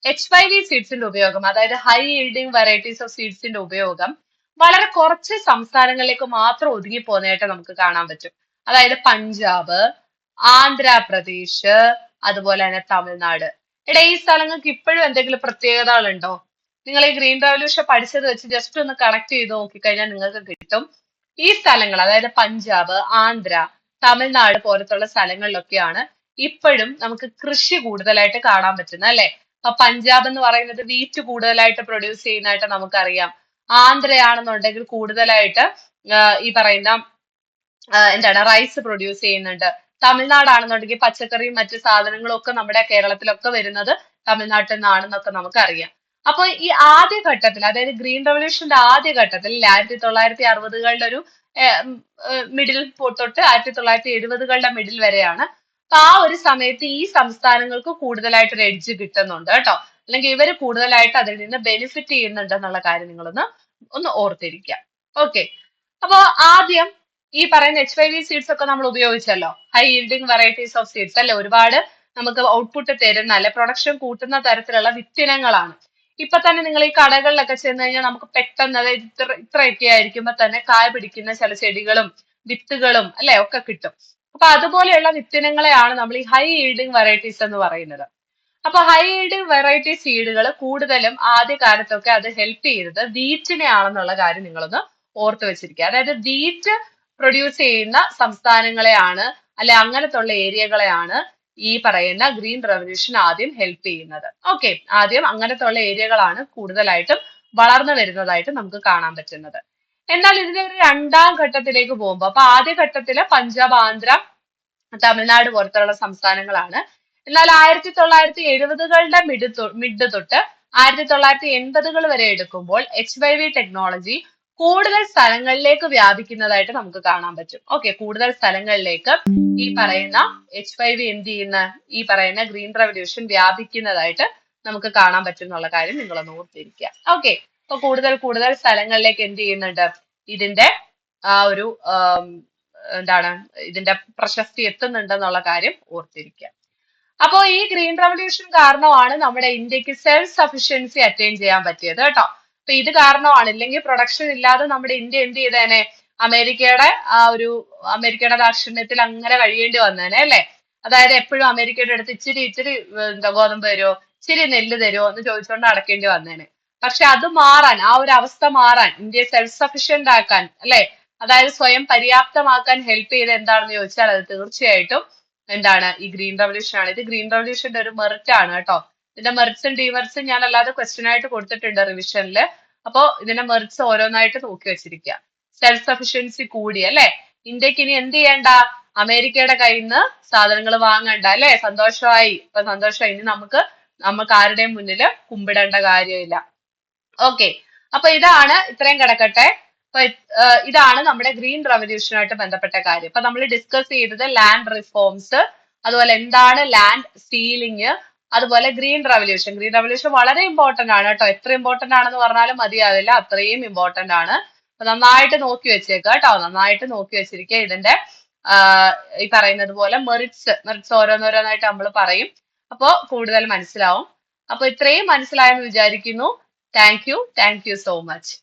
HYV സീഡ്സിന്റെ ഉപയോഗം, അതായത് ഹൈ yielding വെറൈറ്റീസ് ഓഫ് സീഡ്സിന്റെ ഉപയോഗം വളരെ കുറച്ച് സംസ്ഥാനങ്ങളിലേക്ക് മാത്രം ഒതുങ്ങി പോകുന്നതായിട്ട് നമുക്ക് കാണാൻ പറ്റും. അതായത് പഞ്ചാബ്, ആന്ധ്രാപ്രദേശ്, അതുപോലെ തന്നെ തമിഴ്നാട്. ഈ സ്ഥലങ്ങൾക്ക് ഇപ്പോഴും എന്തെങ്കിലും പ്രത്യേകതകളുണ്ടോ? നിങ്ങൾ ഈ ഗ്രീൻ റവല്യൂഷൻ പഠിച്ചത് വെച്ച് ജസ്റ്റ് ഒന്ന് കണക്ട് ചെയ്ത് നോക്കിക്കഴിഞ്ഞാൽ നിങ്ങൾക്ക് കിട്ടും. ഈ സ്ഥലങ്ങൾ, അതായത് പഞ്ചാബ്, ആന്ധ്ര, തമിഴ്നാട് പോലത്തുള്ള സ്ഥലങ്ങളിലൊക്കെയാണ് ഇപ്പോഴും നമുക്ക് കൃഷി കൂടുതലായിട്ട് കാണാൻ പറ്റുന്നത് അല്ലെ. അപ്പൊ പഞ്ചാബ് എന്ന് പറയുന്നത് വീറ്റ് കൂടുതലായിട്ട് പ്രൊഡ്യൂസ് ചെയ്യുന്നതായിട്ട് നമുക്കറിയാം. ആന്ധ്രയാണെന്നുണ്ടെങ്കിൽ കൂടുതലായിട്ട് ഈ പറയുന്ന എന്താണ് റൈസ് പ്രൊഡ്യൂസ് ചെയ്യുന്നുണ്ട്. തമിഴ്നാടാണെന്നുണ്ടെങ്കിൽ പച്ചക്കറിയും മറ്റു സാധനങ്ങളും ഒക്കെ നമ്മുടെ കേരളത്തിലൊക്കെ വരുന്നത് തമിഴ്നാട്ടിൽ നിന്നാണെന്നൊക്കെ നമുക്കറിയാം. അപ്പൊ ഈ ആദ്യഘട്ടത്തിൽ, അതായത് ഗ്രീൻ റവല്യൂഷന്റെ ആദ്യഘട്ടത്തിൽ 1960കളുടെ ഒരു മിഡിൽ തൊട്ട് 1970കളുടെ മിഡിൽ വരെയാണ്. അപ്പൊ ആ ഒരു സമയത്ത് ഈ സംസ്ഥാനങ്ങൾക്ക് കൂടുതലായിട്ട് ഒരു എഡ്ജ് കിട്ടുന്നുണ്ട് കേട്ടോ. അല്ലെങ്കിൽ ഇവര് കൂടുതലായിട്ട് അതിൽ നിന്ന് ബെനിഫിറ്റ് ചെയ്യുന്നുണ്ട് എന്നുള്ള കാര്യം ഒന്ന് ഓർത്തിരിക്കുക. ഓക്കെ, അപ്പൊ ആദ്യം ഈ പറയുന്ന HYV സീഡ്സ് ഒക്കെ നമ്മൾ ഉപയോഗിച്ചല്ലോ. High yielding varieties of seeds അല്ലെ, ഒരുപാട് നമുക്ക് ഔട്ട്പുട്ട് തരുന്ന അല്ലെ പ്രൊഡക്ഷൻ കൂട്ടുന്ന തരത്തിലുള്ള വിത്തിനങ്ങളാണ്. ഇപ്പൊ തന്നെ നിങ്ങൾ ഈ കടകളിലൊക്കെ ചെന്ന് കഴിഞ്ഞാൽ നമുക്ക് പെട്ടെന്ന്, അതായത് ഇത്രയൊക്കെ ആയിരിക്കുമ്പോ തന്നെ കായ പിടിക്കുന്ന ചില ചെടികളും വിത്തുകളും അല്ലെ ഒക്കെ കിട്ടും. അപ്പൊ അതുപോലെയുള്ള വിത്തിനങ്ങളെയാണ് നമ്മൾ ഈ ഹൈ yielding വെറൈറ്റീസ് എന്ന് പറയുന്നത്. അപ്പൊ ഹൈ yielding വെറൈറ്റി സീഡുകൾ കൂടുതലും ആദ്യ കാലത്തൊക്കെ അത് ഹെൽപ്പ് ചെയ്തത് വീറ്റിനെ ആണെന്നുള്ള കാര്യം നിങ്ങളൊന്ന് ഓർത്ത് വെച്ചിരിക്കുക. അതായത് വീറ്റ് പ്രൊഡ്യൂസ് ചെയ്യുന്ന സംസ്ഥാനങ്ങളെയാണ്, അല്ലെ അങ്ങനത്തുള്ള ഏരിയകളെയാണ് ഈ പറയുന്ന ഗ്രീൻ റവല്യൂഷൻ ആദ്യം ഹെൽപ്പ് ചെയ്യുന്നത്. ഓക്കെ, ആദ്യം അങ്ങനത്തുള്ള ഏരിയകളാണ് കൂടുതലായിട്ടും വളർന്നു വരുന്നതായിട്ട് നമുക്ക് കാണാൻ പറ്റുന്നത്. എന്നാൽ ഇതിന്റെ ഒരു രണ്ടാം ഘട്ടത്തിലേക്ക് പോകുമ്പോൾ, അപ്പൊ ആദ്യ ഘട്ടത്തില് പഞ്ചാബ്, ആന്ധ്ര, തമിഴ്നാട് പോലത്തുള്ള സംസ്ഥാനങ്ങളാണ്. എന്നാൽ 1970കളുടെ മിഡ് തൊട്ട് 1980കൾ വരെ എടുക്കുമ്പോൾ HYV ടെക്നോളജി കൂടുതൽ സ്ഥലങ്ങളിലേക്ക് വ്യാപിക്കുന്നതായിട്ട് നമുക്ക് കാണാൻ പറ്റും. ഓക്കെ, കൂടുതൽ സ്ഥലങ്ങളിലേക്ക് ഈ പറയുന്ന HYV എന്ത് ചെയ്യുന്ന, ഈ പറയുന്ന ഗ്രീൻ റവല്യൂഷൻ വ്യാപിക്കുന്നതായിട്ട് നമുക്ക് കാണാൻ പറ്റും എന്നുള്ള കാര്യം നിങ്ങളൊന്ന് ഓർത്തിരിക്കുക. ഓക്കെ, അപ്പൊ കൂടുതൽ സ്ഥലങ്ങളിലേക്ക് എന്ത് ചെയ്യുന്നുണ്ട്, ഇതിന്റെ ആ ഒരു എന്താണ് ഇതിന്റെ പ്രശസ്തി എത്തുന്നുണ്ടെന്നുള്ള കാര്യം ഓർത്തിരിക്കുക. അപ്പോ ഈ ഗ്രീൻ റവല്യൂഷൻ കാരണമാണ് നമ്മുടെ ഇന്ത്യക്ക് സെൽഫ് സഫിഷ്യൻസി അറ്റൈൻ ചെയ്യാൻ പറ്റിയത് കേട്ടോ. അപ്പൊ ഇത് കാരണമാണ്, ഇല്ലെങ്കിൽ പ്രൊഡക്ഷൻ ഇല്ലാതെ നമ്മുടെ ഇന്ത്യ എന്ത് ചെയ്തേനെ, അമേരിക്കയുടെ ദാക്ഷിണ്യത്തിൽ അങ്ങനെ കഴിയേണ്ടി വന്നേനെ അല്ലെ. അതായത് എപ്പോഴും അമേരിക്കയുടെ അടുത്ത് ഇച്ചിരി എന്താ ഗോതമ്പ് തരുമോ, ഇച്ചിരി നെല്ല് തരുമോ എന്ന് ചോദിച്ചുകൊണ്ട് നടക്കേണ്ടി വന്നേനെ. പക്ഷെ അത് മാറാൻ, ആ ഒരു അവസ്ഥ മാറാൻ, ഇന്ത്യയെ സെൽഫ് സഫിഷ്യന്റ് ആക്കാൻ അല്ലെ, അതായത് സ്വയം പര്യാപ്തമാക്കാൻ ഹെൽപ്പ് ചെയ്ത് എന്താണെന്ന് ചോദിച്ചാൽ അത് തീർച്ചയായിട്ടും എന്താണ്, ഈ ഗ്രീൻ റവല്യൂഷൻ ആണ്. ഇത് ഗ്രീൻ റവല്യൂഷന്റെ ഒരു മെറിറ്റ് ആണ് കേട്ടോ. ഇതിന്റെ മെറിറ്റ്സും ഡിമെറിറ്റ്സും ഞാൻ അല്ലാതെ ക്വസ്റ്റ്യൻ ആയിട്ട് കൊടുത്തിട്ടുണ്ട് റിവിഷനിൽ. അപ്പോ ഇതിന്റെ മെറിറ്റ്സ് ഓരോന്നായിട്ട് നോക്കി വെച്ചിരിക്കുക. സെൽഫ് സഫിഷ്യൻസി കൂടി അല്ലെ, ഇന്ത്യക്ക് ഇനി എന്ത് ചെയ്യണ്ട, അമേരിക്കയുടെ കയ്യിൽ നിന്ന് സാധനങ്ങൾ വാങ്ങണ്ട അല്ലെ, സന്തോഷമായി. ഇപ്പൊ സന്തോഷമായി, ഇനി നമുക്ക് ആരുടെയും മുന്നിൽ കുമ്പിടേണ്ട കാര്യമില്ല. ഓക്കെ, അപ്പൊ ഇത്രയും കിടക്കട്ടെ. അപ്പൊ ഇതാണ് നമ്മുടെ ഗ്രീൻ റവല്യൂഷനുമായിട്ട് ബന്ധപ്പെട്ട കാര്യം. അപ്പൊ നമ്മൾ ഡിസ്കസ് ചെയ്തത് ലാൻഡ് റിഫോംസ്, അതുപോലെ എന്താണ് ലാൻഡ് സീലിംഗ്, അതുപോലെ ഗ്രീൻ റവല്യൂഷൻ വളരെ ഇമ്പോർട്ടന്റ് ആണ് കേട്ടോ. എത്ര ഇമ്പോർട്ടന്റ് ആണെന്ന് പറഞ്ഞാലും മതിയാവില്ല, അത്രയും ഇമ്പോർട്ടന്റ് ആണ്. അപ്പൊ നന്നായിട്ട് നോക്കി വെച്ചേക്കുക കേട്ടോ, നന്നായിട്ട് നോക്കി വെച്ചിരിക്കുക. ഇതിന്റെ ഈ പറയുന്നത് പോലെ മെറിറ്റ്സ് ഓരോന്നോരോന്നായിട്ട് നമ്മൾ പറയും. അപ്പോ കൂടുതൽ മനസ്സിലാവും. അപ്പൊ ഇത്രയും മനസ്സിലായെന്ന് വിചാരിക്കുന്നു. Thank you so much.